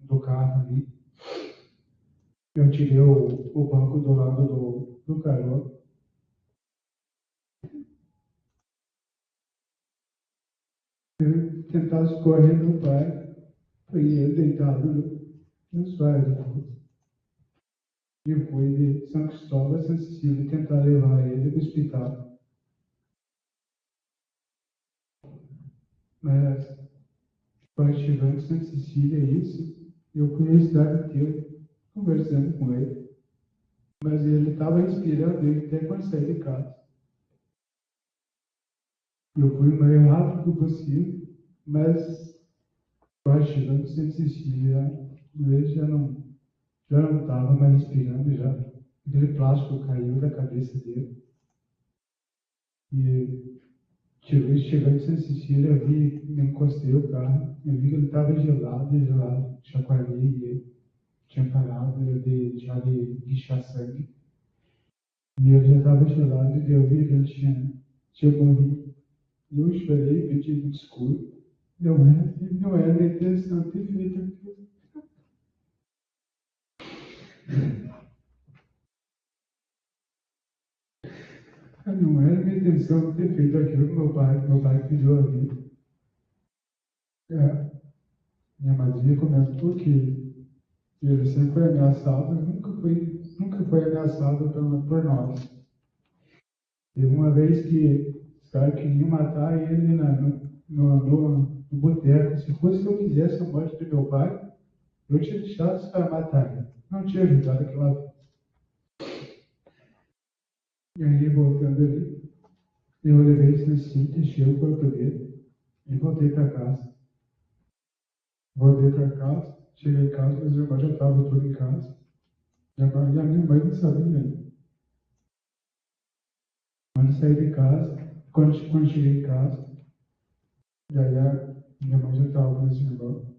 do carro ali. Eu tirei o banco do lado do carona. Eu tentava correr meu pai, e ele deitado no sofá. E eu fui de São Cristóvão a Santa Cecília tentar levar ele para o hospital. Mas, quando chegando em Santa Cecília, eu fui a cidade inteira conversando com ele. Mas ele estava respirando ele até quando saí de casa. Eu fui o mais rápido possível Mas, vai chegando em Santa Cecília, ele já não estava mais respirando, já. Aquele plástico caiu da cabeça dele. E chegando em Santa Cecília, me encostei o carro, eu vi que ele estava gelado, chacoalhei ele, tinha parado já de guichar sangue. E ele já estava gelado, e eu vi que ele tinha morrido. E eu chorei, pedi desculpa. Não era minha intenção ter feito aquilo. Não era minha intenção ter feito aquilo que meu pai pediu a vida. Minha madrinha comentou que ele sempre foi ameaçado, nunca foi ameaçado por nós. Teve uma vez que os caras queriam matar ele no boteco. Se fosse que eu quisesse a morte do meu pai, eu tinha deixado os caras matar ele. Não tinha ajudado aquela vez. E aí, voltando ali, eu levei esse necessito, deixei o corpo dele e voltei para casa. Cheguei em casa, meus irmãos já estavam todos em casa. E a minha mãe não sabia ainda. Quando eu saí de casa, quando cheguei em casa, e aí minha mãe já estava com esse irmão.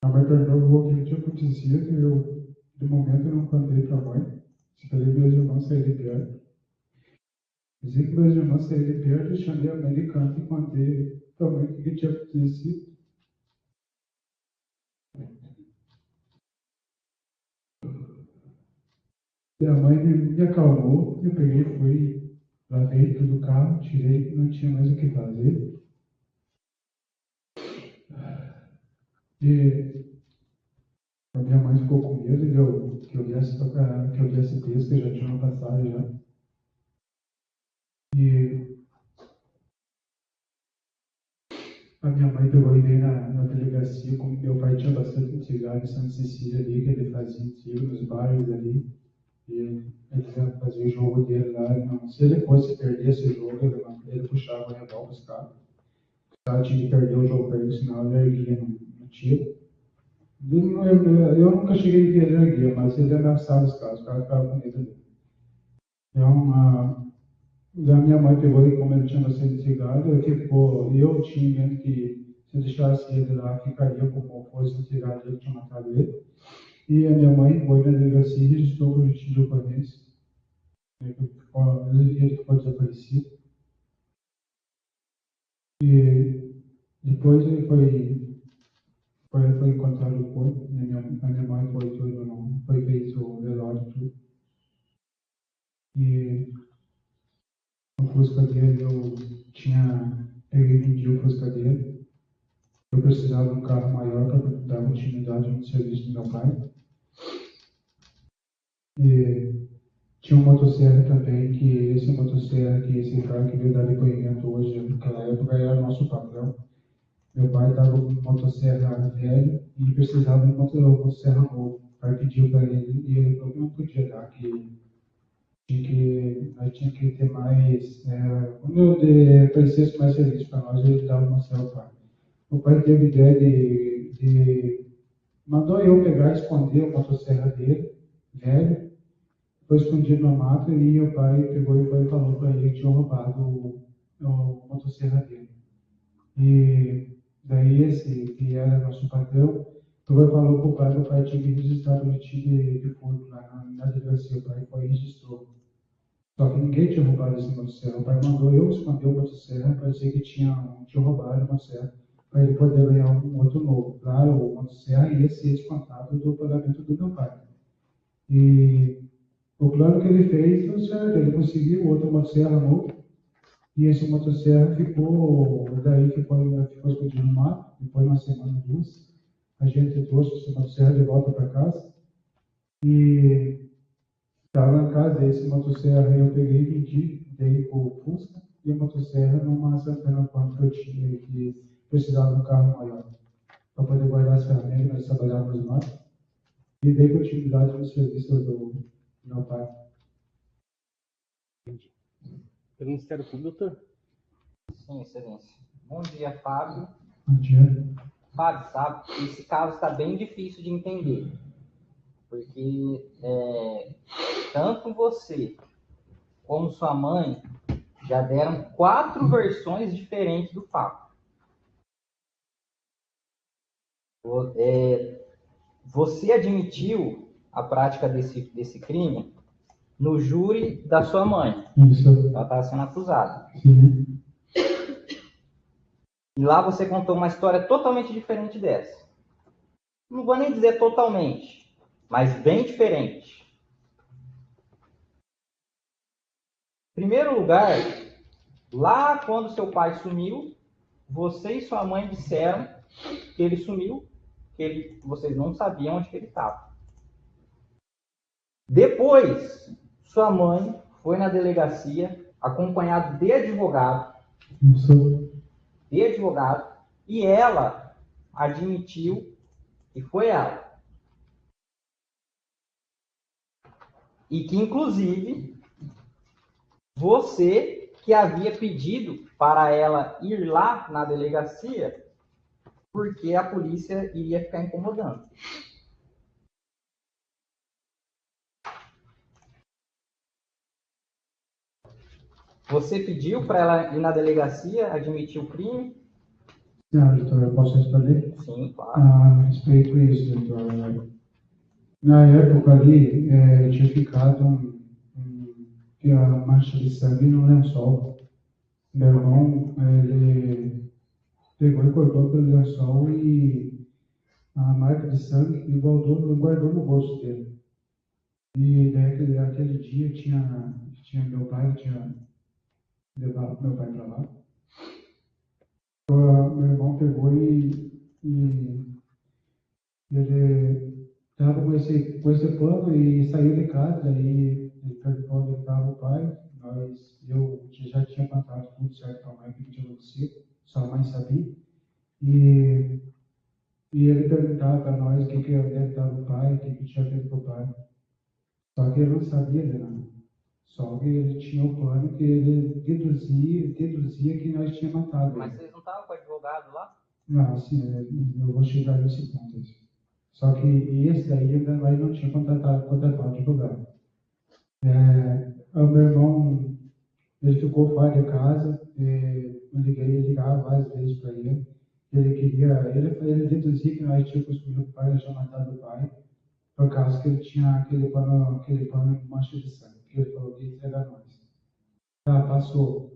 A mãe perguntou o que tinha acontecido e eu, de momento, não contei para a mãe. Esperei meus irmãos saírem de perto. Dizia que meus irmãos saíram de perto, eu chamei a mãe de canto e contei para a mãe o que tinha acontecido. E a mãe me acalmou, eu peguei, fui, lavei tudo o carro, tirei, não tinha mais o que fazer. E a minha mãe ficou com medo que eu viesse texto, que eu já tinha uma passagem já. E a minha mãe pegou e veio na delegacia, como meu pai tinha bastante cigarro em Santa Cecília ali, que ele fazia tiro nos bairros ali. E ele ia fazer o jogo dele lá. Não, se ele fosse perder esse jogo, ele puxava o revólver os caras. Os caras tinham que perder o jogo para ele, senão ele erguia no tiro. Eu nunca cheguei a ver ele erguia, mas ele ameaçava os caras ficavam com medo dele. Então, a minha mãe pegou e, como ele tinha bastante cigarro, eu tinha medo que se deixasse ele lá, ficaria como fosse o cigarro dele que tinha matado ele. E a minha mãe foi na delegacia e registrou o boletim de ocorrência. Ele ficou desaparecido. E depois ele foi encontrado o corpo. A minha mãe foi feito o velório tudo. E o Fusca dele, peguei e vendi o Fusca dele. Eu precisava de um carro maior para dar continuidade no serviço do meu pai. E tinha uma motosserra também, que esse cara que veio dar depoimento hoje, naquela época, era nosso patrão. Meu pai estava com uma motosserra velha e precisava de uma motosserra nova. O pai pediu para ele e ele falou que não podia dar, que nós tinha que ter mais. Quando eu parecesse mais feliz para nós, ele dava uma motosserra para o pai. O pai teve ideia mandou eu pegar e esconder a motosserra dele, velho. Foi escondido na mata e o pai pegou e falou para ele que tinha roubado a motosserra dele. E daí esse que era nosso patrão, falou para o pai, o pai tinha que registrar o boletim de furto lá na delegacia, o pai foi e registrou. Só que ninguém tinha roubado essa motosserra. O pai mandou eu esconder a motosserra, parecia que tinha roubado a motosserra, para ele poder ganhar um outro novo. Claro, a motosserra ia ser descontado do pagamento do meu pai. E o plano que ele fez foi certo, ele conseguiu outra motosserra nova, e essa motosserra ficou escondida no mato, depois de uma semana, duas, a gente trouxe essa motosserra de volta para casa, e estava na casa desse motosserra, eu peguei e vendi, dei para o Fusca, e a motosserra numa Santana Quanto que eu tinha, que precisava de um carro maior, para poder guardar as ferramentas, nós trabalhávamos no mato, e dei continuidade no serviço do meu pai. Pelo Ministério Público, doutor? Sim, excelência. Bom dia, Fábio. Bom dia. Fábio, sabe, esse caso está bem difícil de entender, porque tanto você como sua mãe já deram 4 versões diferentes do fato. Você admitiu a prática desse crime no júri da sua mãe. Isso. Ela estava sendo acusada. Sim. E lá você contou uma história totalmente diferente dessa. Não vou nem dizer totalmente, mas bem diferente. Em primeiro lugar, lá quando seu pai sumiu, você e sua mãe disseram que ele sumiu, que vocês não sabiam onde que ele estava. Depois, sua mãe foi na delegacia acompanhada de advogado. Isso. E ela admitiu que foi ela. E que, inclusive, você que havia pedido para ela ir lá na delegacia porque a polícia iria ficar incomodando. Você pediu para ela ir na delegacia, admitir o crime? Não, doutor, eu posso responder? Sim, claro. A respeito disso, doutor. Na época ali, tinha ficado a mancha de sangue no lençol. Meu irmão, ele pegou e cortou pelo lençol e a marca de sangue e guardou no bolso dele. E daí, aquele dia, tinha meu pai tinha levado meu pai para lá. Meu irmão pegou e ele estava com esse plano e saiu de casa e perguntou onde estava o pai. Eu já tinha contado tudo certo para a mãe, o que tinha acontecido, só a mãe sabia. E ele perguntava para nós onde estava o pai, o que tinha feito com o pai. Só que ele não sabia de nada. Só que ele tinha o plano que ele deduzia que nós tínhamos matado. Mas vocês não estavam com o advogado lá? Não, sim, eu vou chegar nesse ponto. Só que esse daí nós não tinha contratado o advogado. O meu irmão, ele ficou fora de casa, eu ligava várias vezes para ele. Ele deduzia que nós tínhamos construído o pai, nós tínhamos matado o pai, por causa que ele tinha aquele pano de mancha de sangue, que ele falou que ia entregar nós. Passou.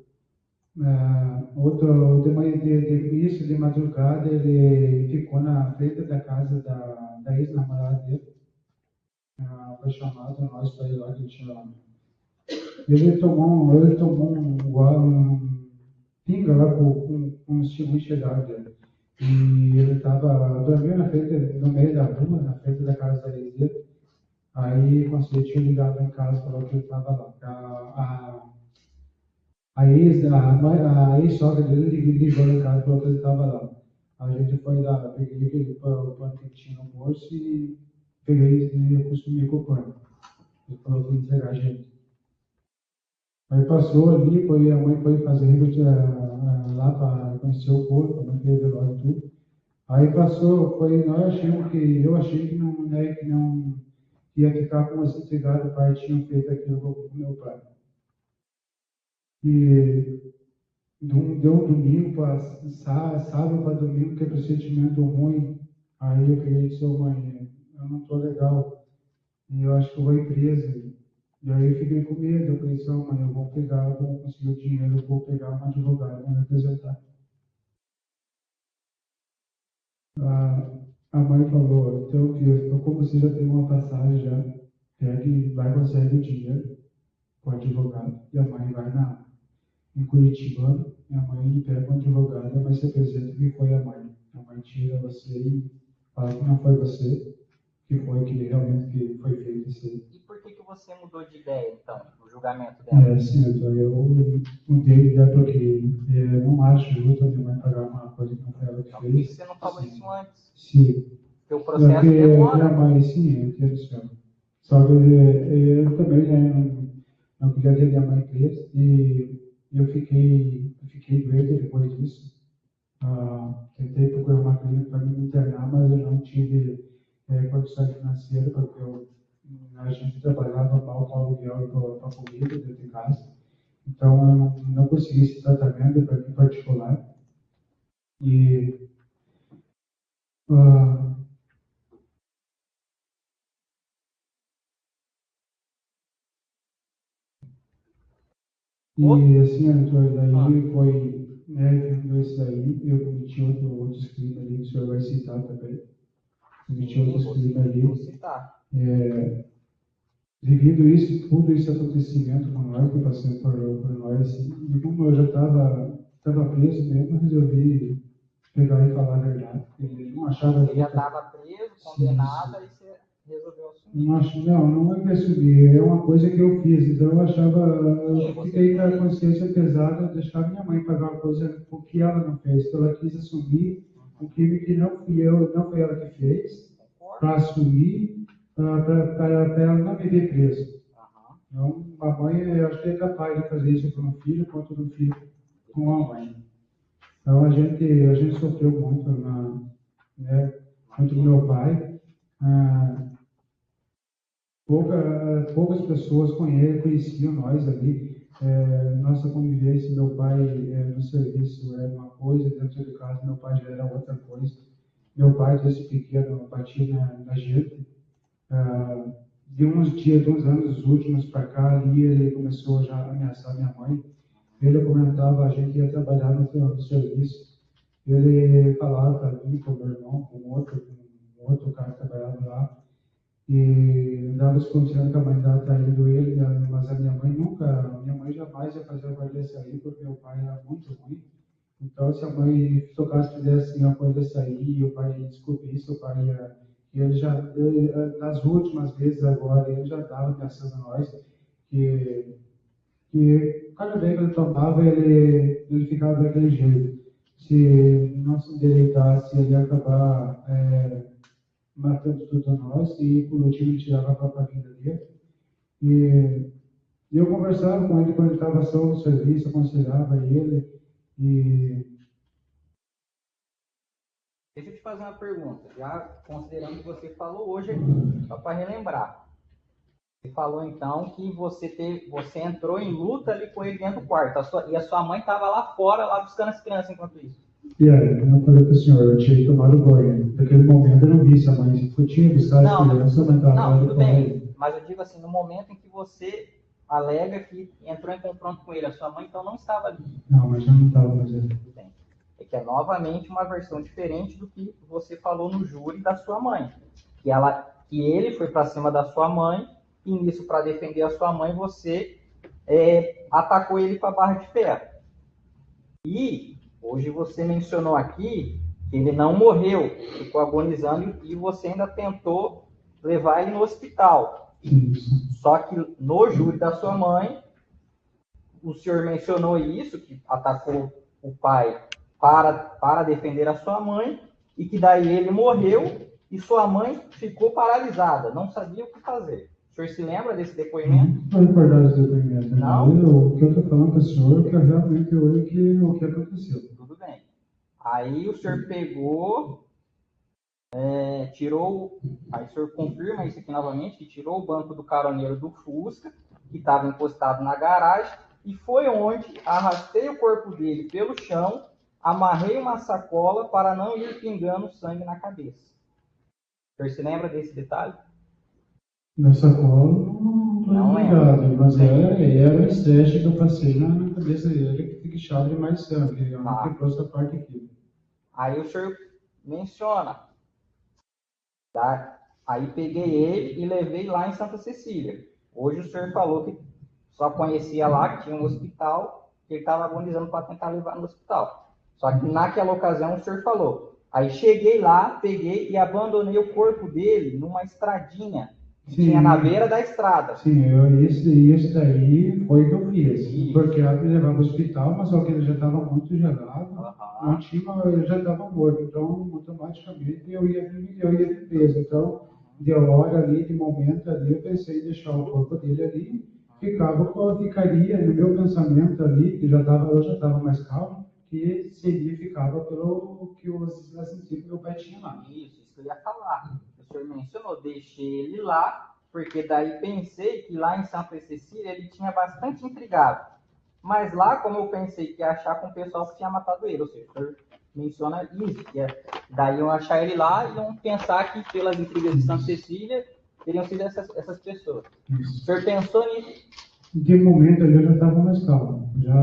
Isso de madrugada, ele ficou na frente da casa da ex-namorada dele. Foi chamado nós para ir lá, que ele tinha lá. Ele tomou um pinga lá com o segundo chegar dele. E ele estava dormindo no meio da rua, na frente da casa da ex dele. Aí, quando ele tinha ligado em casa, falou que ele estava lá. A ex-sogra dele ligou em casa e falou que ele estava lá. A gente foi lá, peguei aquele pano que tinha no bolso e peguei e acostumei com o pano. Ele falou que ia entregar a gente. Aí passou ali, a mãe foi fazer lá para conhecer o corpo, a mãe fez velório e tudo. Aí passou, eu achei que não ia ficar como se o pai tinha feito aquilo com o meu pai. E deu um domingo para sábado para domingo, que é pressentimento ruim. Aí eu peguei e disse, mãe, eu não estou legal. E eu acho que eu vou ir preso. E aí eu fiquei com medo. Eu pensei, mãe, eu vou conseguir o dinheiro, eu vou pegar um advogado, vou me apresentar. A mãe falou, então, filho, como você já tem uma passagem já, vai conseguir o dinheiro com o advogado. E a mãe vai em Curitiba, minha mãe pega um advogado, a mãe se apresenta que foi a mãe. A mãe tira você e fala que não foi você, que realmente que foi feito isso aí. E por que você mudou de ideia, então, no julgamento dela? Sim, eu mudei de ideia porque eu não acho justo a minha mãe pagar uma coisa que não foi ela que fez. Por que você não falou isso antes? Sim. Porque o processo demora. Minha mãe, sim, eu entendo isso. Só que eu também não queria ter minha mãe presa e eu fiquei doente depois disso. Tentei procurar uma clínica para me internar, mas eu não tive condições financeiras, porque a gente trabalhava mal com aluguel e para comida dentro de casa. Então, eu não consegui esse tratamento para mim particular. E assim, Antônio, daí foi, vendo isso aí, eu cometi outros crimes ali, que o senhor vai citar também. Cometi outros crimes ali. Vou citar. Devido a isso, tudo esse acontecimento com nós, que passou por nós, e como eu já estava preso mesmo, resolvi pegar e falar a verdade. Ele não achava. Ele já estava preso, condenado, aí você resolveu assumir. Não é que assumir, é uma coisa que eu fiz. Então eu achava, eu fiquei com a consciência pesada de deixar minha mãe pagar uma coisa que ela não fez. Então ela quis assumir um crime que não fui eu, não foi ela que fez, para assumir, para ela não me ver preso. Então, a mãe, eu acho que é capaz de fazer isso com um filho, quanto um filho com a mãe. Então, a gente sofreu muito contra o meu pai. Poucas pessoas conheciam nós ali. Nossa convivência, meu pai no serviço era uma coisa, dentro de casa, meu pai já era outra coisa. Meu pai, desde pequeno, batia na gente. De uns anos últimos para cá, ali, ele começou já a ameaçar minha mãe. Ele comentava, a gente ia trabalhar no serviço. Ele falava para mim, com o meu irmão, com outro cara que trabalhava lá, e andava escondendo que a mãe estava traindo ele, mas a minha mãe jamais ia fazer a guarda sair, porque meu pai era muito ruim. Então, se a mãe tocasse, fizesse uma coisa sair, e o pai descobrisse, o pai ia. E nas últimas vezes agora, ele já estava ameaçando a nós, que cada vez que ele tomava, ele ficava daquele jeito. Se não se endireitasse, ele ia acabar matando tudo a nós, e por último ele tirava a própria vida dele. E eu conversava com ele quando ele estava só no serviço, aconselhava ele. Deixa eu te fazer uma pergunta, já considerando que você falou hoje aqui, só para relembrar. Você falou então que você entrou em luta ali com ele dentro do quarto, e a sua mãe estava lá fora, lá buscando as crianças enquanto isso. E aí, eu falei para o senhor, eu tinha tomado banho. Naquele momento eu não vi se a mãe tinha buscado as crianças, mas estava não, tudo bem, mas eu digo assim, no momento em que você alega que entrou em confronto com ele, a sua mãe então não estava ali. Não, mas já não estava mais ali. Tudo bem. É que é novamente uma versão diferente do que você falou no júri da sua mãe. Que ele foi para cima da sua mãe, e nisso, para defender a sua mãe, você atacou ele com a barra de ferro. E hoje você mencionou aqui que ele não morreu, ficou agonizando, e você ainda tentou levar ele no hospital. Só que no júri da sua mãe, o senhor mencionou isso, que atacou o pai para defender a sua mãe, e que daí ele morreu e sua mãe ficou paralisada, não sabia o que fazer. O senhor se lembra desse depoimento? Não estou recordado desse depoimento. Não? O que eu estou falando para o senhor é que eu realmente olho o que aconteceu. Tudo bem. Aí o senhor pegou, tirou, aí o senhor confirma isso aqui novamente, que tirou o banco do caroneiro do Fusca, que estava encostado na garagem, e foi onde arrastei o corpo dele pelo chão, amarrei uma sacola para não ir pingando sangue na cabeça. O senhor se lembra desse detalhe? Na sacola, não lembrado, mas era o estresse que eu passei na cabeça dele, que deixava de mais sangue, que quebrou essa parte aqui. Aí o senhor menciona, tá? Aí peguei ele e levei lá em Santa Cecília. Hoje o senhor falou que só conhecia lá, que tinha um hospital, que ele estava agonizando para tentar levar no hospital. Só que naquela ocasião o senhor falou. Aí cheguei lá, peguei e abandonei o corpo dele numa estradinha que tinha na beira da estrada. Sim, isso daí foi o que eu fiz. Isso. Porque ela me levava ao hospital, mas só que ele já estava muito gelado, não tinha, ele já estava morto. Então, automaticamente eu ia preso. Então, de hora ali, de momento ali, eu pensei em deixar o corpo dele ali, ficaria no meu pensamento ali, que eu já estava mais calmo, que ficava pelo que os antigos que o pai tinha lá. Isso que eu ia falar. O senhor mencionou, deixei ele lá, porque daí pensei que lá em Santa Cecília ele tinha bastante intrigado. Mas lá, como eu pensei que ia achar com o pessoal que tinha matado ele, ou seja, o senhor menciona isso, que daí iam achar ele lá e iam pensar que pelas intrigas de Santa Cecília teriam sido essas pessoas. Isso. O senhor pensou nisso? De momento eu já estava mais calmo. Já.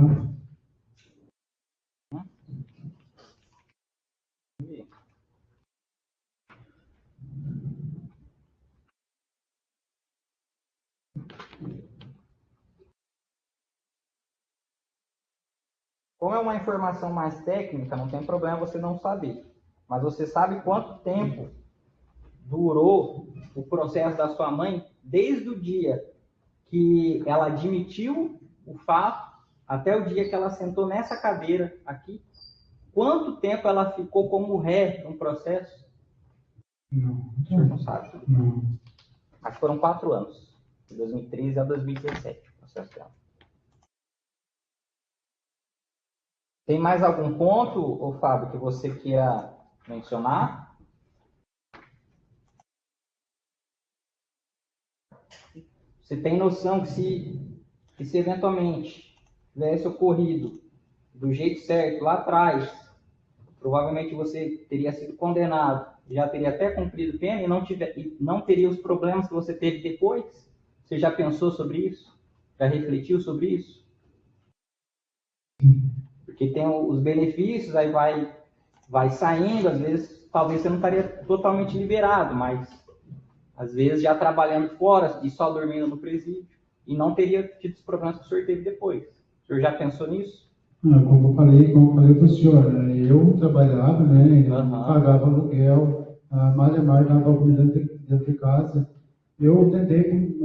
Como é uma informação mais técnica, não tem problema você não saber. Mas você sabe quanto tempo durou o processo da sua mãe desde o dia que ela admitiu o fato até o dia que ela sentou nessa cadeira aqui? Quanto tempo ela ficou como ré no processo? Não. O senhor não sabe? Não. Acho que foram 4 anos. De 2013 a 2017, o processo dela. Tem mais algum ponto, ô Fábio, que você queira mencionar? Você tem noção que se eventualmente tivesse ocorrido do jeito certo lá atrás, provavelmente você teria sido condenado, já teria até cumprido pena e não teria os problemas que você teve depois? Você já pensou sobre isso? Já refletiu sobre isso? Porque tem os benefícios, aí vai saindo, às vezes talvez você não estaria totalmente liberado, mas às vezes já trabalhando fora e só dormindo no presídio, e não teria tido os problemas que o senhor teve depois. O senhor já pensou nisso? Como eu falei para o senhor, eu trabalhava, né, pagava aluguel, mais dava comida dentro de casa. Eu tentei,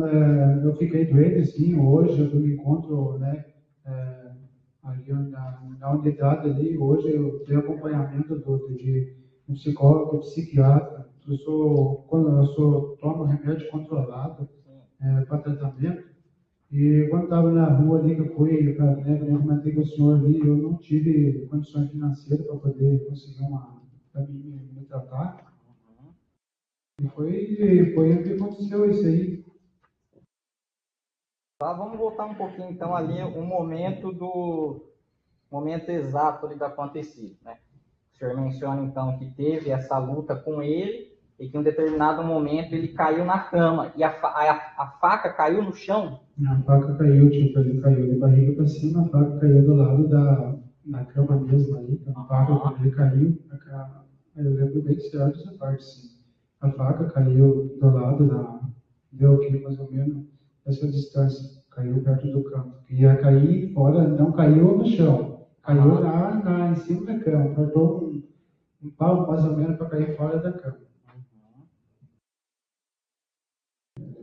eu fiquei doente, assim, hoje eu me encontro, né, ali na unidade ali, hoje eu tenho acompanhamento de um psicólogo, psiquiatra, eu tomo remédio controlado para tratamento, e quando estava na rua ali, que eu fui, eu comentei com o senhor ali, eu não tive condições financeiras para poder conseguir para me tratar, e foi o que aconteceu isso aí. Tá, vamos voltar um pouquinho, então, ali, um momento exato ali do acontecido, né? O senhor menciona, então, que teve essa luta com ele e que em um determinado momento ele caiu na cama e a faca caiu no chão? A faca caiu, ele caiu de barriga para cima, a faca caiu do lado da cama mesmo ali, a faca quando ele caiu, eu lembro bem certo essa parte, sim. A faca caiu do lado deu aqui mais ou menos essa distância, caiu perto do canto. Ia cair fora, não caiu no chão, caiu em cima da cama, faltou um pau mais ou menos para cair fora da cama.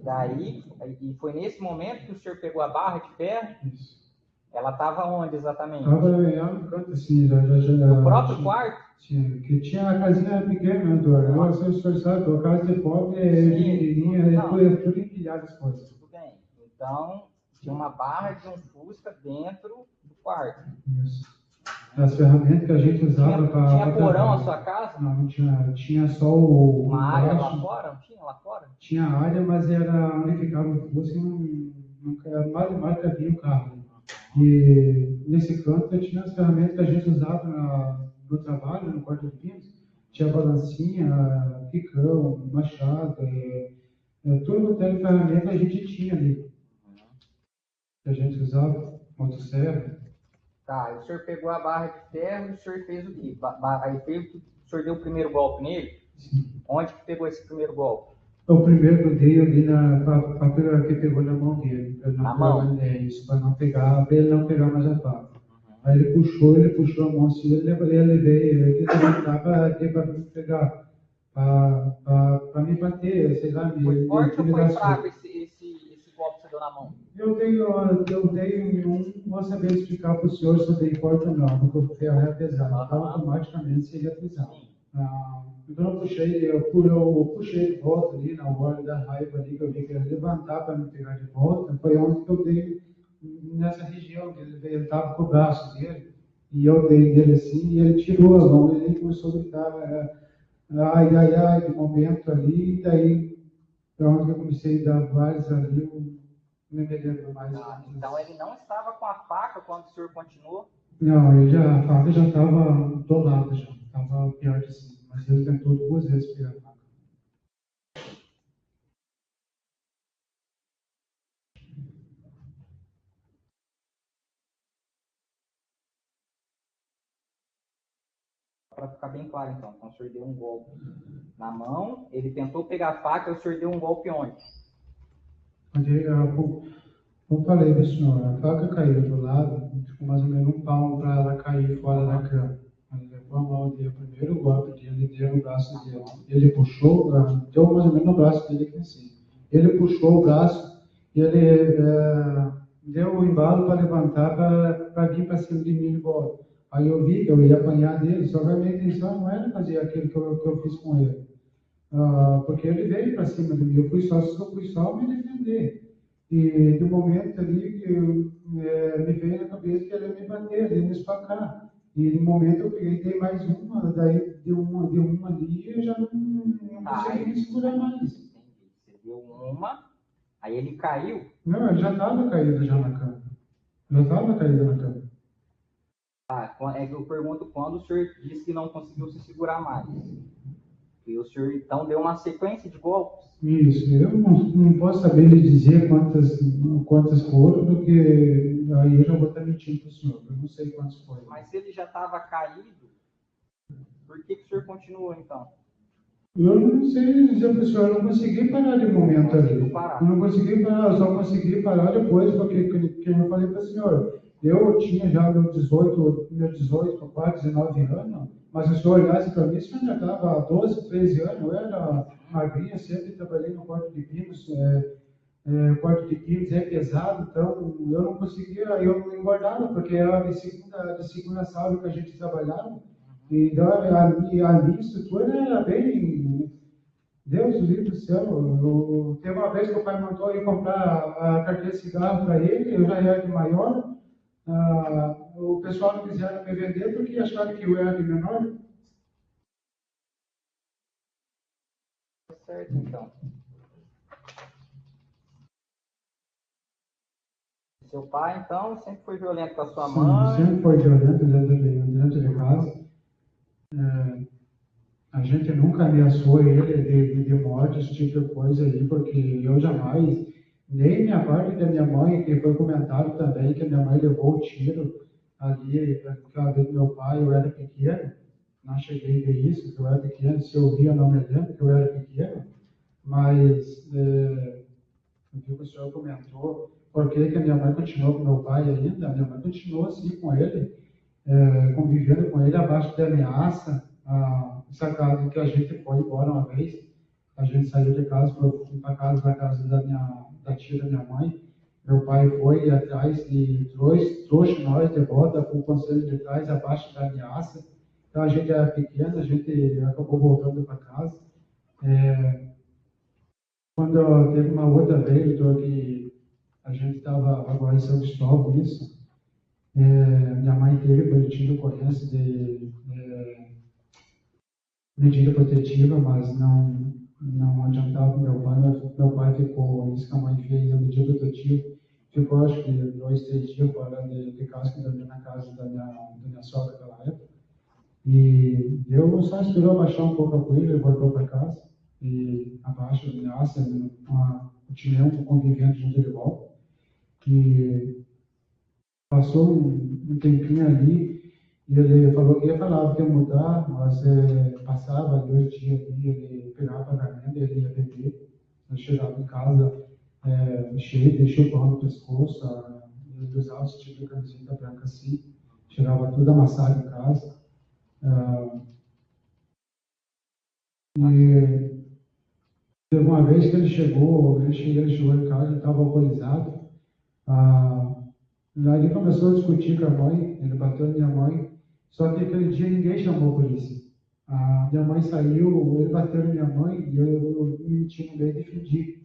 Daí, e foi nesse momento que o senhor pegou a barra de ferro? Isso. Ela estava onde exatamente? Estava no canto assim, no próprio quarto? Sim, que tinha a casinha pequena, doutor. O senhor sabe, a casa de pobre é pequenininha, tudo empilhado as coisas. Tudo bem. Então, tinha uma barra de um Fusca dentro do quarto. Isso. As ferramentas que a gente usava para... Tinha porão a sua casa? Não tinha. Tinha só uma área lá fora? Não tinha lá fora? Tinha área, mas era onde ficava o Fusca, mais cabia o carro. E nesse canto eu tinha as ferramentas que a gente usava no trabalho, no quarto de pinos. Tinha balancinha, picão, machado, tudo que era ferramenta a gente tinha ali. Que a gente usava, motosserra. Tá, o senhor pegou a barra de ferro e o senhor fez o quê? Aí o senhor deu o primeiro golpe nele? Sim. Onde que pegou esse primeiro golpe? O primeiro que eu dei ali para pegar que pegou na mão dele. Na mão? Isso, para ele não pegar mais a faca. Aí ele puxou a mão assim, ele levantava aqui para me pegar, para me bater, sei lá. Foi forte ou foi fraco esse golpe que você deu na mão? Eu dei vou saber explicar para o senhor se eu dei forte ou não, porque o ferro é pesado, então automaticamente seria pesado. Então eu puxei de volta ali, na hora da raiva ali, que eu vi que ele levantar para me pegar de volta, foi onde que eu dei nessa região, que ele estava com o braço dele, E eu dei dele assim, e ele tirou a mão, e ele começou a gritar, ai, ai, ai, de momento ali, e daí, para onde eu comecei a dar vários ali, eu não me lembro mais. Então ele não estava com a faca quando o senhor continuou? Não, a faca já estava do lado, já estava pior de cima, mas ele tentou 2 vezes pegar a faca. Para ficar bem claro, então o senhor deu um golpe na mão, ele tentou pegar a faca, e o senhor deu um golpe onde? Eu falei para o senhor, a faca caiu do lado, ficou mais ou menos um palmo para ela cair fora da cama. Ele levou a mão, deu o primeiro golpe dele, deu no braço dele. Ele puxou, deu mais ou menos no braço dele aqui assim. Ele puxou o braço e ele deu o embalo para levantar, para vir para cima de mim de volta. Aí eu vi que eu ia apanhar dele, só que a minha intenção não era fazer aquilo que eu fiz com ele. Porque ele veio para cima de mim, eu fui só me defender. E do momento ali que me veio na cabeça que ele ia me bater, ele ia me esfacar. E no momento eu peguei, dei mais uma, daí deu uma ali e eu já não consegui me segurar mais. Entendi. Você deu uma, aí ele caiu? Não, ele já estava caído já na cama. Já estava caído na cama. É que eu pergunto quando o senhor disse que não conseguiu se segurar mais. E o senhor então deu uma sequência de golpes? Isso, eu não posso saber lhe dizer quantas foram, porque aí eu já vou estar mentindo para o senhor, eu não sei quantas foram. Mas se ele já estava caído, por que o senhor continuou então? Eu não sei dizer para o senhor, eu não consegui parar de momento ali. Eu não consegui parar, eu só consegui parar depois, porque eu falei para o senhor, eu tinha já meu 18, quase 19 anos, mas se o senhor olhasse para mim, o senhor já estava há 12, 13 anos, eu era magrinha, sempre trabalhei no quarto de pinos, quarto de pinos é pesado, então eu não conseguia, eu não engordava, porque era de segunda a sábado que a gente trabalhava, então a minha estrutura era bem, Deus do livro do céu, teve uma vez que o pai mandou ir comprar a carteira de cigarro para ele, eu já era de maior, o pessoal não quiseram me vender porque acharam que eu era de menor. Certo, então. Seu pai, então, sempre foi violento com a sua mãe? Sempre foi violento dentro de casa. A gente nunca ameaçou ele de morte, esse tipo de coisa aí, porque eu jamais, nem minha parte da minha mãe, que foi comentado também que a minha mãe levou o tiro ali, aquela vez do meu pai, eu era pequeno, não cheguei a ver isso, que eu era pequeno, se eu via não me lembro que eu era pequeno, mas o que o senhor comentou, por que a minha mãe continuou com meu pai ainda, a minha mãe continuou assim com ele, convivendo com ele abaixo de ameaça, essa casa que a gente foi embora uma vez, a gente saiu de casa, fui para casa da tia da minha mãe, meu pai foi atrás e trouxe nós de volta para o conselho de trás, abaixo da ameaça, então a gente era pequeno, a gente acabou voltando para casa. Quando teve uma outra vez, que a gente estava agora em São Cristóvão, isso, minha mãe teve boletim de ocorrência de medida protetiva, mas não adiantava meu pai ficou, isso que a mãe fez, a medida protetiva, ficou acho que 2, 3 dias fora de casa, que dormia na casa da minha sogra naquela época, e eu só esperou abaixar um pouco a poeira e voltou para casa, e abaixo da ameaça, continuei convivendo junto de volta, e passou um tempinho ali, e ele falou que ia falar que ia mudar, mas passava 2 dias ali, ele pegava pagamento, ele ia beber, ele chegava em casa cheio, deixou o pão no pescoço, ele usava esse tipo de camiseta branca assim, chegava tudo amassado em casa. E teve uma vez que ele chegou em casa, ele estava alcoolizado. Aí ele começou a discutir com a mãe, ele bateu na minha mãe, só que aquele dia ninguém chamou a polícia. Minha mãe saiu, ele bateu na minha mãe e eu me meti no meio e defendi.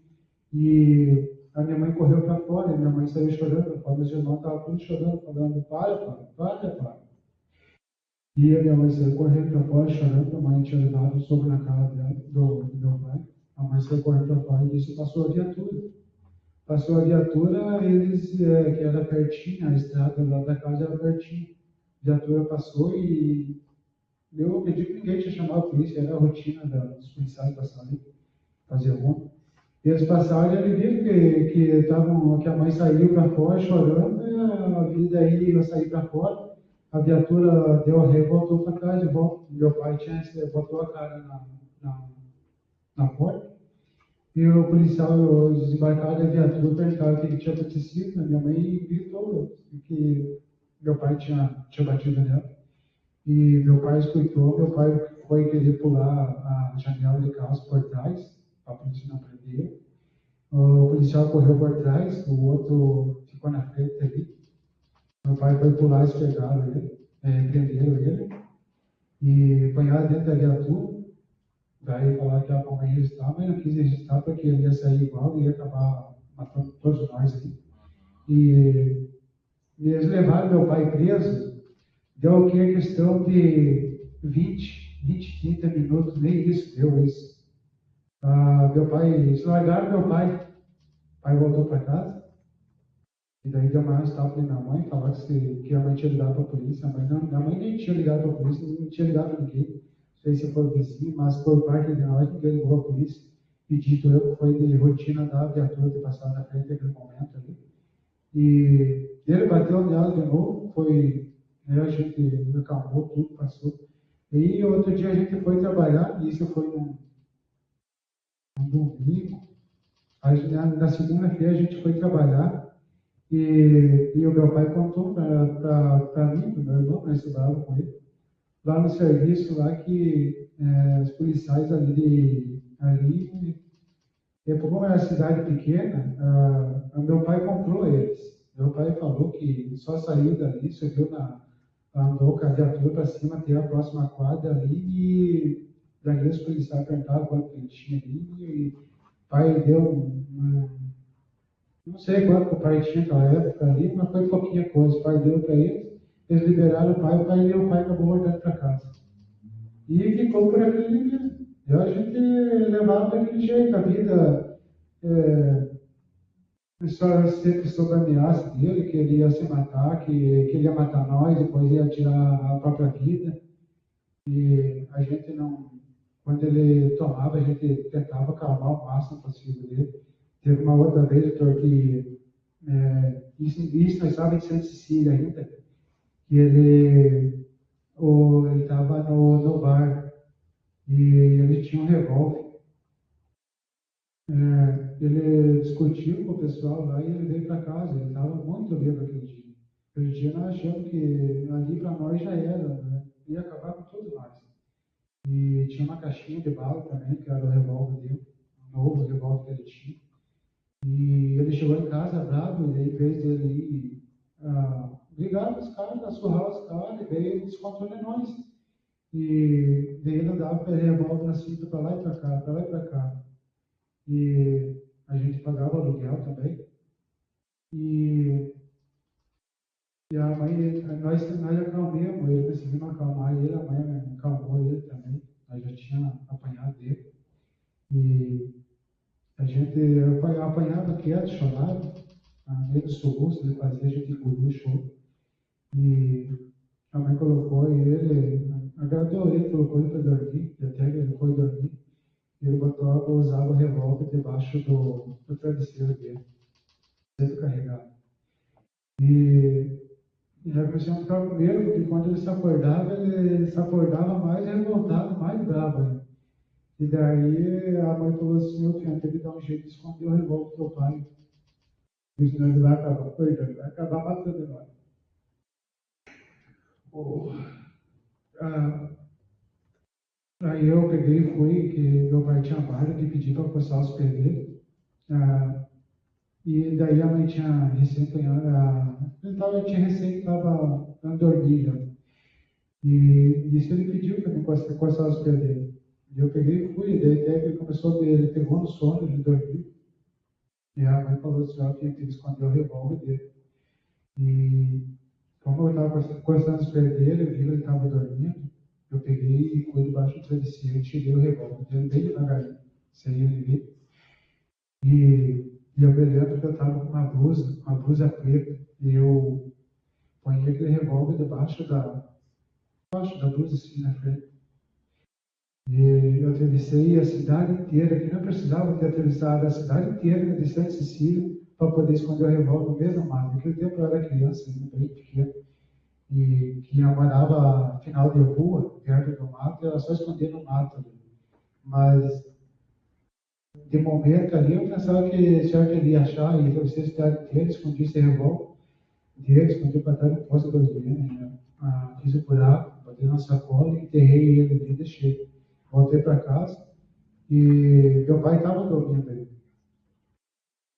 E a minha mãe correu para fora, e minha mãe saiu chorando para fora, meus irmãos estavam todos chorando, falando, para. E a minha mãe saiu correndo para fora, chorando. A mãe tinha levado um soco na cara dela, do meu pai. A mãe saiu correndo para fora e disse: passou a viatura. Passou a viatura, eles, que era pertinho, a estrada lá da casa era pertinho. A viatura passou e eu pedi que ninguém tinha chamado a polícia, era a rotina dos policiais passarem, fazer rumo. Eles passaram e ele viu que a mãe saiu para fora chorando, e a vida aí ia sair para fora. A viatura deu a ré e voltou para trás de volta. Meu pai botou a cara na porta. E o policial, os desembarcados da viatura, perguntaram o que tinha acontecido. Minha mãe gritou que meu pai tinha batido nela. E meu pai escutou, meu pai foi querer pular a janela de carro por trás, para a polícia não prender. O policial correu por trás, o outro ficou na frente ali. Meu pai foi pular, pegaram ele, prenderam ele e apanharam dentro da viatura. Daí falaram que a mamãe ia registrar, mas não quis registrar porque ele ia sair igual e ia acabar matando todos nós ali. E eles levaram meu pai preso, deu aqui a questão de 20, 30 minutos, nem isso deu isso. Meu pai, eles largaram meu pai. O pai voltou para casa. E daí deu mais estava para minha mãe, falar que a mãe tinha ligado para a polícia. Minha mãe nem tinha ligado para a polícia, não tinha ligado para ninguém. Não sei se foi o vizinho, mas por parte de nós, ninguém ligou a polícia. E dito eu que foi de rotina da viatura ter passado na frente naquele momento ali. E ele bateu nela de novo, a gente acalmou tudo, passou. E outro dia a gente foi trabalhar, isso foi num domingo. Na segunda-feira a gente foi trabalhar e o meu pai contou para mim, para meu irmão, nós estudávamos com ele, lá no serviço, lá que os policiais ali, como era uma cidade pequena, meu pai comprou eles. Meu pai falou que só saiu dali, subiu andou com a viatura para cima até a próxima quadra ali e daí os policiais perguntavam quanto ele tinha ali e o pai deu não sei quanto o pai tinha naquela época ali, mas foi pouquinha coisa. O pai deu para eles liberaram o pai e o pai acabou voltando para casa. E ficou por aquele mesmo. E a gente levava daquele jeito, a vida sempre sob a ameaça dele, que ele ia se matar, que ele ia matar nós, depois ia tirar a própria vida. E a gente não, quando ele tomava, a gente tentava acalmar o máximo possível dele. Teve uma outra vez, doutor, que isso nós estávamos em Santa Cecília ainda, que ele estava no bar e ele tinha um revólver. Ele discutiu com o pessoal lá e ele veio para casa. Ele estava muito bêbado aquele dia. Aquele dia nós achamos que ali para nós já era, né? Ia acabar com todos nós. E tinha uma caixinha de bala também, que era o revólver dele, o novo revólver que ele tinha. E ele chegou em casa bravo, e em vez dele ir brigar com os caras, surrar os caras, e veio ele descontrole nós. E daí ele andava com o revólver na cinta para lá e para cá, para lá e para cá. E a gente pagava aluguel também. E a mãe, nós acalmamos ele, conseguimos acalmar ele, a mãe acalmou ele também. Nós já tínhamos apanhado dele. E a gente apanhava quieto, chorava, meio do soluço, ele fazia, a gente engoliu o choro. E a mãe colocou ele, agradou ele, colocou ele para dormir, e até ele foi dormir. Ele usava o revólver debaixo do travesseiro dele, sempre carregado. E já comecei a ficar com medo, porque quando ele se acordava mais revoltado, mais bravo ainda. E daí a mãe falou assim: meu filho, teve que dar um jeito de esconder o revólver do teu pai. E senão ele vai acabar matando nós. Aí eu peguei e fui, que meu pai tinha barra de pedir para coçar os pés dele. E daí a mãe tinha recém estava dando dormir já. E disse que ele pediu para mim coçar os pés dele. E eu peguei e fui, daí ele começou, ele pegou no sono, ele dormiu. E a mãe falou assim, que ele escondeu o revólver dele. E Como eu estava encostando os pés dele, eu vi que ele estava dormindo, eu peguei e fui debaixo do travesseiro e tirei o revólver dele bem devagarinho, sem ele ver. E eu me lembro que eu estava com uma blusa preta, e eu ponhei aquele revólver debaixo da blusa, assim, na frente. E eu atravessei a cidade inteira, que não precisava ter atravessado a cidade inteira de Santa Cecília para poder esconder o revólver no mesmo mato. Naquele tempo eu era criança, bem pequeno, e que eu morava final de rua, perto do mato, era só esconder no mato ali. Mas, de momento ali, eu pensava que se eu ia achar, e atravessei a cidade inteira, escondi esse revólver dele, escondi para trás do posto de gasolina, né? Fiz o buraco, botei na sacola, enterrei ele ali e deixei. Voltei para casa e meu pai estava dormindo aí.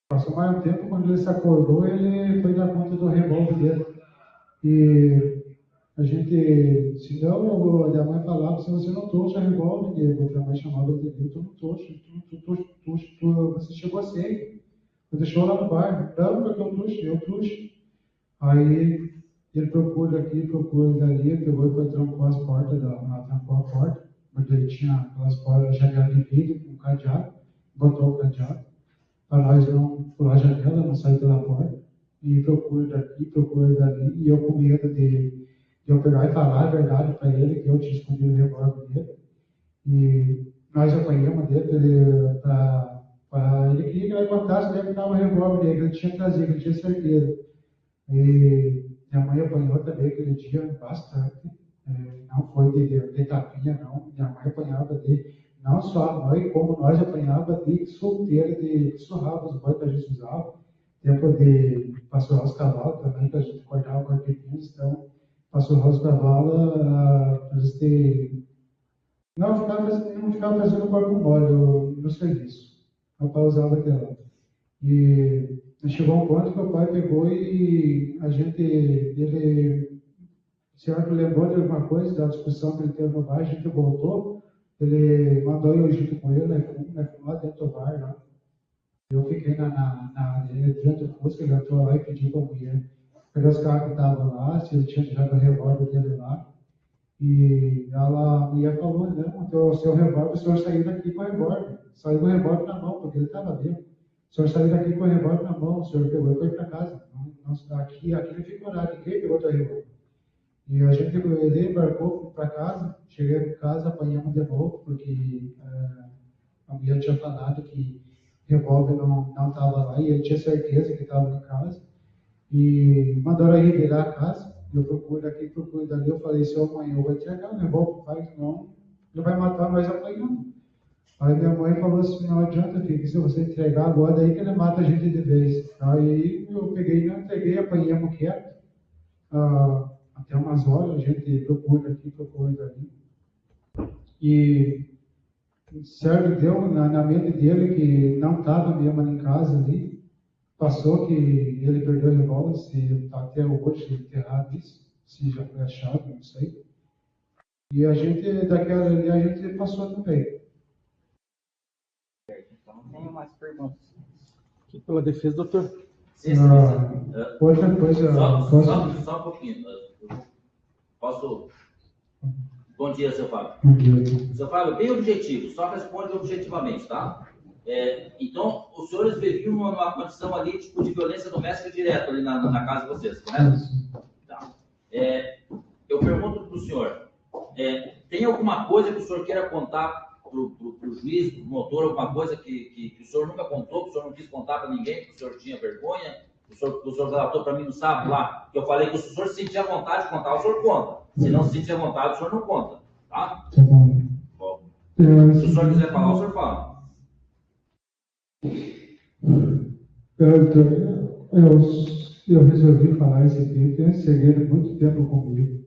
Passou mais um tempo, quando ele se acordou, ele foi dar conta do revólver dele. E a gente, se não, a minha mãe falava, se você não trouxe o revólver dele, a mãe chamava de Deus, tu não trouxe, você chegou cedo, você deixou lá no bairro. Não, porque eu trouxe. Aí ele procura aqui, procura dali, pegou e foi trancou as portas, trancou a porta, porque ele tinha aquelas portas, janela de vidro com cadeado, botou o cadeado, para nós não pular a janela, não sair pela porta, e procura daqui, procura dali, e eu com medo de eu pegar e falar a verdade para ele, que eu tinha escondido o revólver dele, e nós apanhamos dele para ele queria que ele contasse onde é que estava o revólver dele, que ele tinha trazido, que ele tinha certeza. E minha mãe apanhou também aquele dia bastante, não foi de tapinha, não. Minha mãe apanhava não só a mãe, como nós apanhava de solteira, de surrava os bois que a gente usava, tempo de pastorar os cavalos também, que a gente cortava com arquipinhos, então, pastorar os cavalos, a gente não ficava fazendo corpo mole no serviço. O papai usava aquela. E chegou um ponto que o pai pegou e ele certo, lembrou de alguma coisa, da discussão que ele teve no bar, a gente voltou, ele mandou eu junto com ele, lá dentro do bar, lá. Eu fiquei dentro do Fusca, ele entrou lá e pediu para a mulher pegar os carros que estavam lá, se ele tinha tirado o revólver dele lá. E a mulher falou, não, então o seu revólver, o senhor saiu daqui com o revólver, saiu com o revólver na mão, porque ele estava dentro. O senhor saiu daqui com o revólver na mão, o senhor pegou e foi para casa. Aqui não ficou nada, ninguém pegou teu revólver. E a gente ele embarcou para casa, cheguei em casa, apanhamos de novo, porque a mulher tinha falado que o revólver não estava lá, e ele tinha certeza que estava em casa. E mandaram ele virar a casa, eu procuro daqui, procuro dali, eu falei, seu mãe, eu vou entregar o revólver, pai, não, ele vai matar nós apanhando. Aí minha mãe falou assim, não adianta, filho, se você entregar agora, daí que ele mata a gente de vez. Aí eu peguei, não entreguei, apanhamos quieto. Até umas horas, a gente procura aqui, procura dali. E certo deu na mente dele que não estava mesmo em casa ali. Passou que ele perdeu o revólver, se está até hoje enterrado isso, se já foi achado, não sei. E a gente, daquela ali, a gente passou também. Então, não tenho mais perguntas. Aqui pela defesa, doutor. Outra coisa. Só um pouquinho. Posso? Bom dia, seu Fábio. Bom dia. Seu Fábio, bem objetivo, só responde objetivamente, tá? Então, os senhores viviam numa condição ali tipo de violência doméstica direta ali na casa de vocês, correto? Tá. Eu pergunto para o senhor, tem alguma coisa que o senhor queira contar para o juiz, para o promotor, alguma coisa que o senhor nunca contou, que o senhor não quis contar para ninguém, que o senhor tinha vergonha? O senhor relatou para mim no sábado lá, que eu falei que se o senhor se sentir à vontade de contar, o senhor conta. Se não se sentir à vontade, o senhor não conta. Tá? Tá bom. Bom. Se o senhor quiser falar, o senhor fala. Eu resolvi falar esse aqui, tem um segredo muito tempo comigo.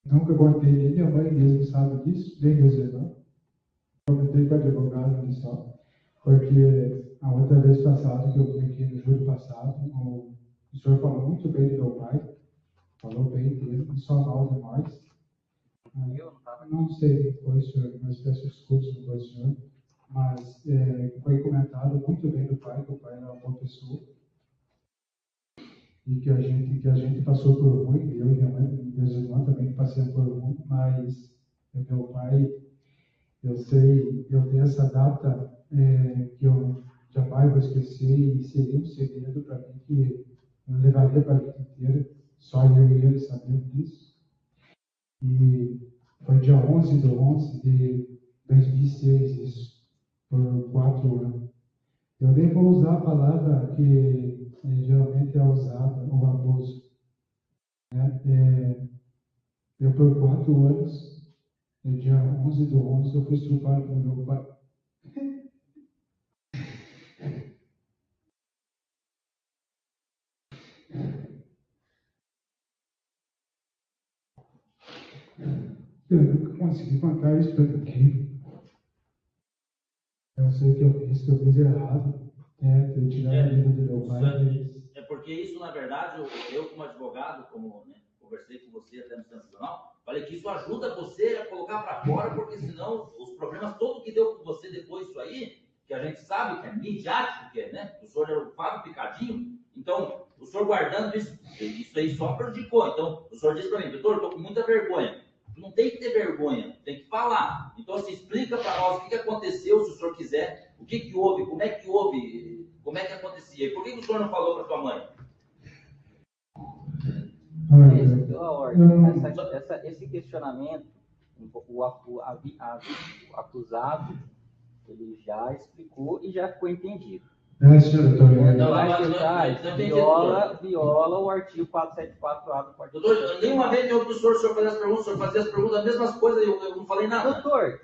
Nunca contei, nem minha mãe mesmo sabe disso, nem meus irmãos. Comentei com o advogado ali só, porque a outra vez passada, que eu vim aqui no julho passado, o senhor falou muito bem do meu pai, falou bem dele, só mal de nós. Não sei o que foi, senhor, mas peço desculpas por o senhor, mas foi comentado muito bem do pai, que o pai era uma boa pessoa. e que a gente passou por muito, eu e minha mãe, meus irmãos também passaram por muito, mas meu pai, eu tenho essa data que eu jamais vou esquecer e seria um segredo para mim que eu levaria para a vida inteira, só eu e ele sabemos disso. E foi dia 11/11 de 2006, isso, por 4 anos. Eu nem vou usar a palavra que geralmente é usada, o abuso. Eu, por 4 anos, no dia 11/11, eu fui estuprado pelo meu pai. Eu nunca consegui contar isso para ninguém. Eu sei que eu fiz errado, ter tirado a vida do meu pai. É porque isso, na verdade, eu como advogado, como conversei com você até no Nacional, falei que isso ajuda você a colocar para fora, porque senão os problemas todos que deu com você depois disso aí, que a gente sabe que é midiático, que é, né? O senhor era o Fábio Picadinho, então o senhor guardando isso aí só prejudicou. Então o senhor disse para mim, doutor, eu estou com muita vergonha. Não tem que ter vergonha, tem que falar. Então, assim, explica para nós o que aconteceu, se o senhor quiser, o que houve, como é que houve, como é que acontecia. E por que o senhor não falou para sua mãe? Esse questionamento, o acusado, ele já explicou e já ficou entendido. Senhor doutor. Viola o artigo 474A do Código. Doutor, nenhuma vez eu ouvi o senhor fazer as perguntas, o senhor fazia as perguntas, as mesmas coisas, eu não falei nada. Doutor,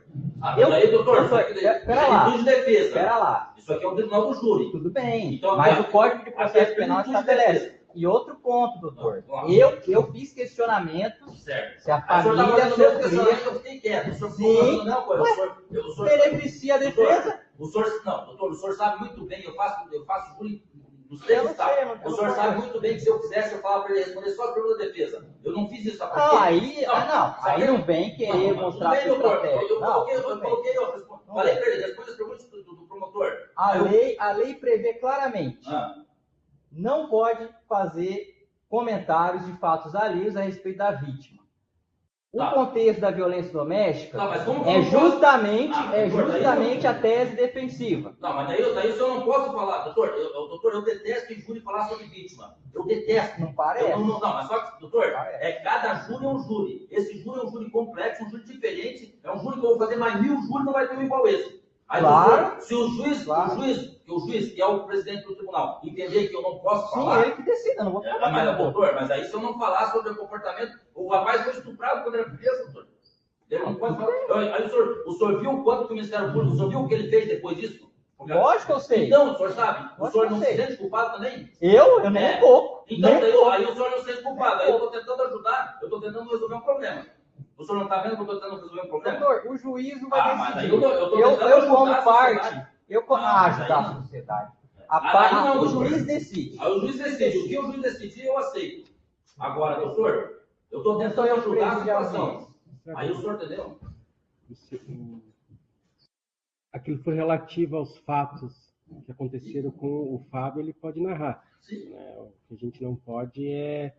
doutor, espera lá. De defesa. Espera lá. Isso aqui é um tribunal do júri. Tudo bem, então, mas o Código de Processo Penal estabelece. E outro ponto, doutor. Eu fiz questionamento certo. Se a família sofria... Eu fiquei quieto. O senhor sim, a mesma coisa. beneficia a defesa. O senhor sabe muito bem, eu faço júri nos três estados. O senhor sabe muito bem que se eu quisesse, eu falava para ele responder só a pergunta da defesa. Eu não fiz isso. Aí não vem querer mostrar sua estratégia. Eu coloquei, falei para ele, responde as perguntas do promotor. A lei prevê claramente. Não pode fazer comentários de fatos alheios a respeito da vítima. O contexto da violência doméstica é justamente a tese defensiva. Não, mas daí eu não posso falar, doutor, eu detesto em júri falar sobre vítima. Eu detesto. Não parece. Não, mas só que, doutor, cada júri é um júri. Esse júri é um júri complexo, um júri diferente. É um júri que eu vou fazer mais 1000 júris, não vai ter um igual esse. Aí, claro. Doutor, se o juiz, que é o presidente do tribunal, entender que eu não posso falar... Sim, ele que decide, eu não vou falar. Mas, doutor, mas aí se eu não falar sobre o comportamento... O rapaz foi estuprado quando era criança, doutor. Ele não pode falar. Aí o senhor viu quanto que o Ministério Público... O senhor viu o que ele fez depois disso? Lógico que eu sei. Então, o senhor sabe? O senhor não se sente culpado também? Eu nem um pouco. Então, aí o senhor não se sente culpado. Aí eu estou tentando ajudar, eu estou tentando resolver um problema. O senhor não está vendo que eu estou tentando resolver um problema? Doutor, o juízo vai decidir. Eu como parte, ajudar a sociedade. O juiz decide. Aí o juiz decide. O que o juiz decidir, eu aceito. Agora, doutor, eu estou tentando ajudar a situação. Aí o senhor entendeu? Aquilo foi relativo aos fatos que aconteceram com o Fábio, ele pode narrar. Sim. O que a gente não pode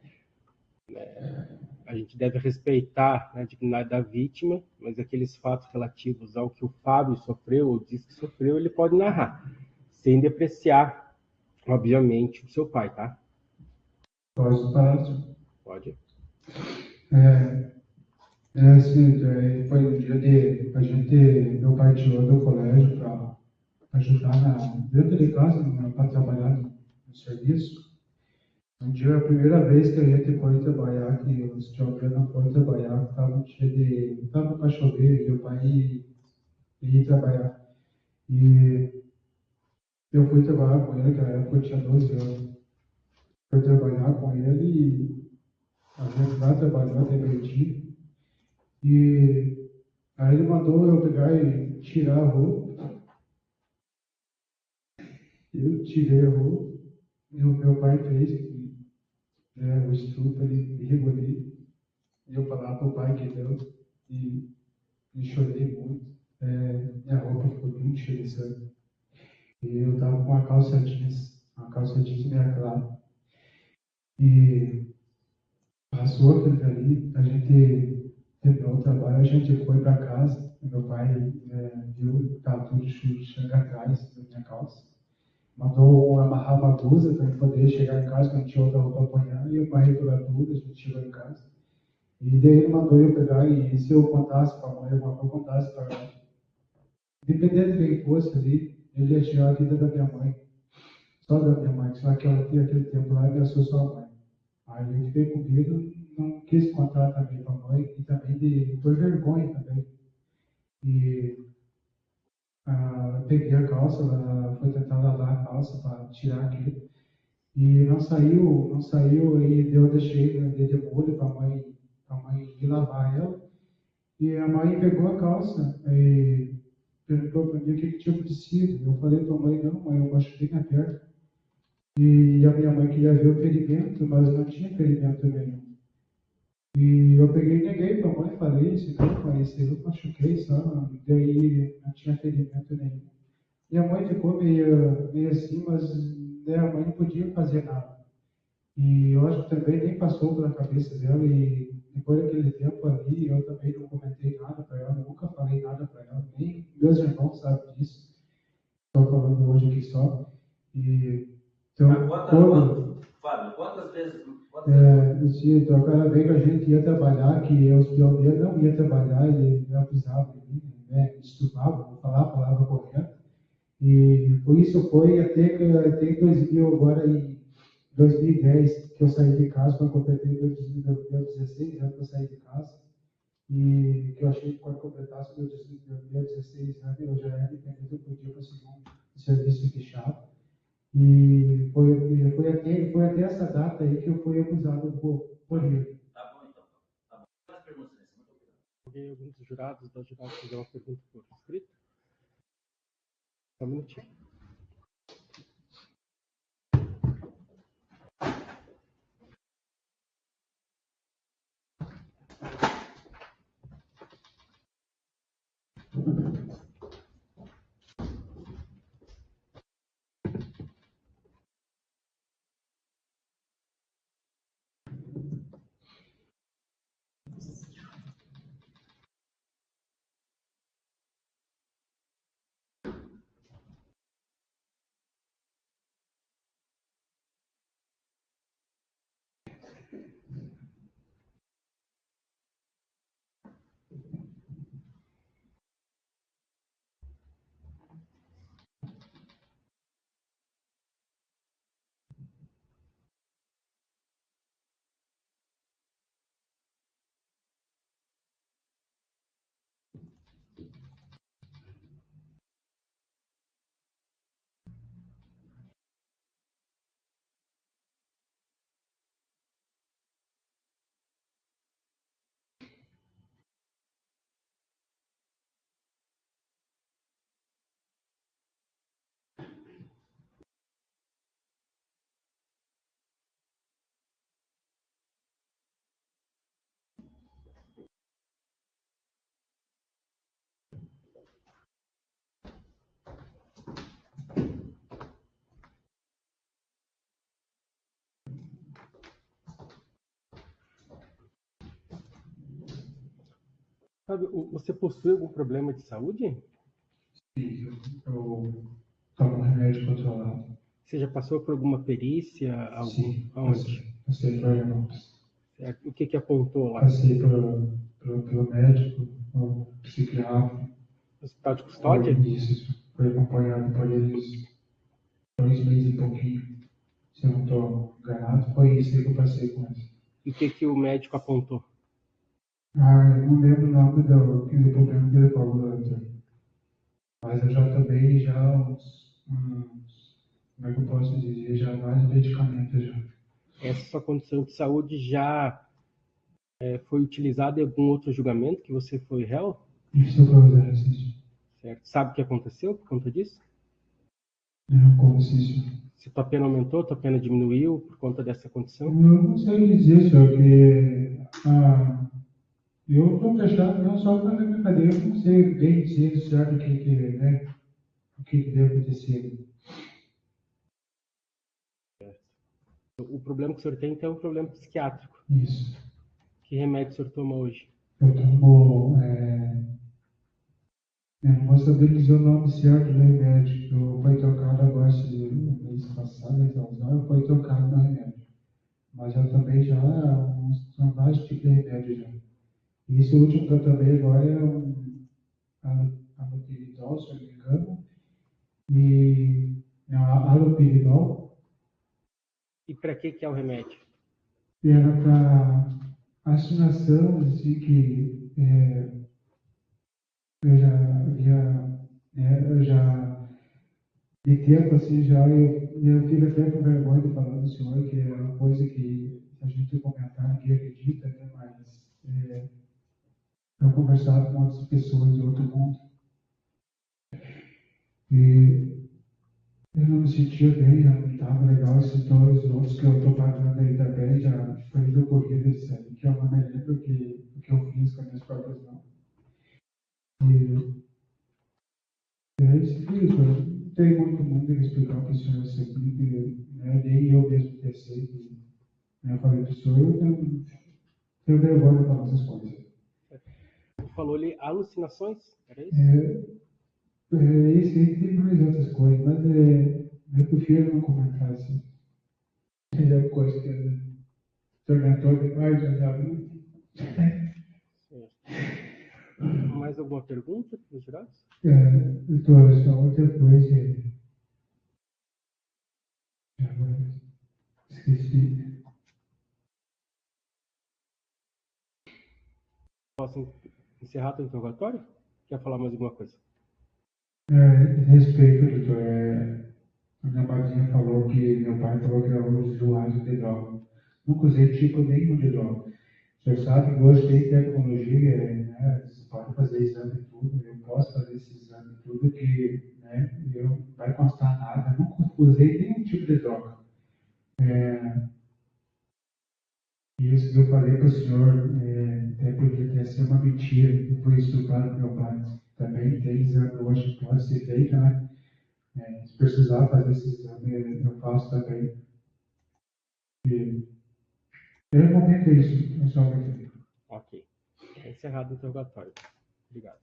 a gente deve respeitar a dignidade da vítima, mas aqueles fatos relativos ao que o Fábio sofreu ou diz que sofreu, ele pode narrar, sem depreciar, obviamente, o seu pai, tá? Posso falar? Pode. Assim, foi um dia meu pai tirou do colégio para ajudar dentro de casa, para trabalhar no serviço. Um dia, a primeira vez que a gente foi trabalhar, que os jovens não foram trabalhar, estava para chover, e meu pai ia trabalhar. E eu fui trabalhar com ele, naquela época eu tinha 12 anos. Fui trabalhar com ele e a gente lá trabalhou até meio-dia. E aí ele mandou eu pegar e tirar a roupa. Eu tirei a roupa e o meu pai fez o estudo, ele rigorou. E eu falava para o pai que deu e chorei muito. Minha roupa ficou muito cheia de sangue. E eu estava com uma calça jeans meia clara. E passou aquele dali, a gente terminou o trabalho, a gente foi para casa, meu pai viu que estava tudo chega atrás da minha calça. Mandou amarrar uma blusa para ele poder chegar em casa, que não tinha outra roupa para apanhar, e eu parei pela blusa, a gente chegou em casa. E daí ele mandou eu pegar, e se eu contasse para a mãe, eu contasse para ela. Dependendo de quem fosse ali, ele ia tirar a vida da minha mãe. Só da minha mãe, só que ela tinha aquele tempo lá e ameaçou sua mãe. Aí ele veio comigo, não quis contar também para a mãe, e também por vergonha também. E peguei a calça, ela foi tentar lavar a calça para tirar aquilo. E não saiu, e eu deixei de molho para a mãe ir lavar ela. E a mãe pegou a calça e perguntou para mim o que tinha acontecido. Eu falei para a mãe, não, mãe, eu machuquei minha perna. E a minha mãe queria ver o ferimento, mas não tinha ferimento nenhum. E eu peguei e neguei para a mãe, falei, não, mãe, eu machuquei só, daí não tinha ferimento nenhum. E a mãe ficou meio assim, mas né, a mãe não podia fazer nada. E eu acho que também nem passou pela cabeça dela, e depois daquele tempo ali, eu também não comentei nada para ela, nunca falei nada para ela, nem meus irmãos sabem disso. Estou falando hoje aqui só. E, então, Fábio, quantas vezes? Então, cada vez que a gente ia trabalhar, que os pioneiros não iam trabalhar, ele abusava de mim, né? Estudava, vou falar a palavra correta. E por isso foi até 2000, agora em 2010, que eu saí de casa, quando completei 2016 anos que eu saí de casa. E que eu achei que quando completasse meus 16 anos, eu já era independente, eu podia conseguir um serviço fechado. E foi até essa data aí que eu fui acusado por ele. Tá bom, então. Tá bom. Mais perguntas, muito obrigado. Alguém, algum dos jurados fazer uma pergunta por escrito? Só um minutinho. Sabe, você possui algum problema de saúde? Sim, eu tomo remédio controlado. Você já passou por alguma perícia? Sim, Aonde? passei por irmãos. O que apontou lá? Passei pelo médico, o psiquiatra. Hospital de custódia? Isso, foi acompanhado por eles 2 meses e pouquinho. Se eu não estou enganado, foi isso aí que eu passei com eles. E o que o médico apontou? Eu não lembro o nome do problema que ele falou, doutor. Mas eu já tomei como é que eu posso dizer, já vários medicamentos já. Essa sua condição de saúde já foi utilizada em algum outro julgamento que você foi réu? Isso foi o exercício. Certo. Sabe o que aconteceu por conta disso? Como se isso. Se tua pena aumentou, tua pena diminuiu por conta dessa condição? Eu não sei dizer, só que eu estou fechado não só para a minha cadeia, eu não sei bem dizer certo o que deve acontecer. O problema que o senhor tem, então, é um problema psiquiátrico. Isso. Que remédio o senhor toma hoje? Eu tomo. Eu não vou saber dizer o nome certo do remédio. Foi trocado agora, no mês passado, então, foi trocado no remédio. Mas eu também já, são vários tipos de remédio já. E esse último que eu tomei agora é um haloperidol, se eu não me engano, e é uma haloperidol. E para que é o remédio? Era para assinação, assim, que eu já de tempo, assim, já eu fico até com vergonha de falar do senhor, que é uma coisa que a gente comentar, ninguém acredita, né, mas eu conversava com outras pessoas de outro mundo e eu não me sentia bem, já não estava legal, esses dois outros que eu estou pagando aí também, já foi do corrido isso aí, que eu não me lembro o que eu fiz com as minhas próprias mãos. E é isso que não tem muito mundo que explicar para o senhor isso aqui, que, né, nem eu mesmo pensei, que, né, eu falei para o senhor, eu tenho vergonha de falar essas coisas. Falou ali alucinações? Era isso? Isso aí tem mais outras coisas, mas eu prefiro não comentar assim. É coisa que tormentou demais, já vi. Mais alguma pergunta para os jurados? Doutor, só outra coisa. Agora, esqueci. Posso encerrar o interrogatório? Quer falar mais alguma coisa? Respeito, doutor. A minha madrinha falou que meu pai falou que eu uso usuário de droga. Nunca usei tipo nenhum de droga. O senhor sabe que hoje tem tecnologia, né? Você pode fazer exame e tudo, eu posso fazer esse exame e tudo, que, né, não vai constar nada. Nunca usei nenhum tipo de droga. Isso que eu falei para o senhor até podia ter sido uma mentira, que foi estudado do meu pai. Também tem exame hoje que pode ser feito, né? Se precisar fazer esse exame, eu faço também. E, pelo momento é isso, é só o que eu tenho. Ok. É encerrado o interrogatório. Obrigado.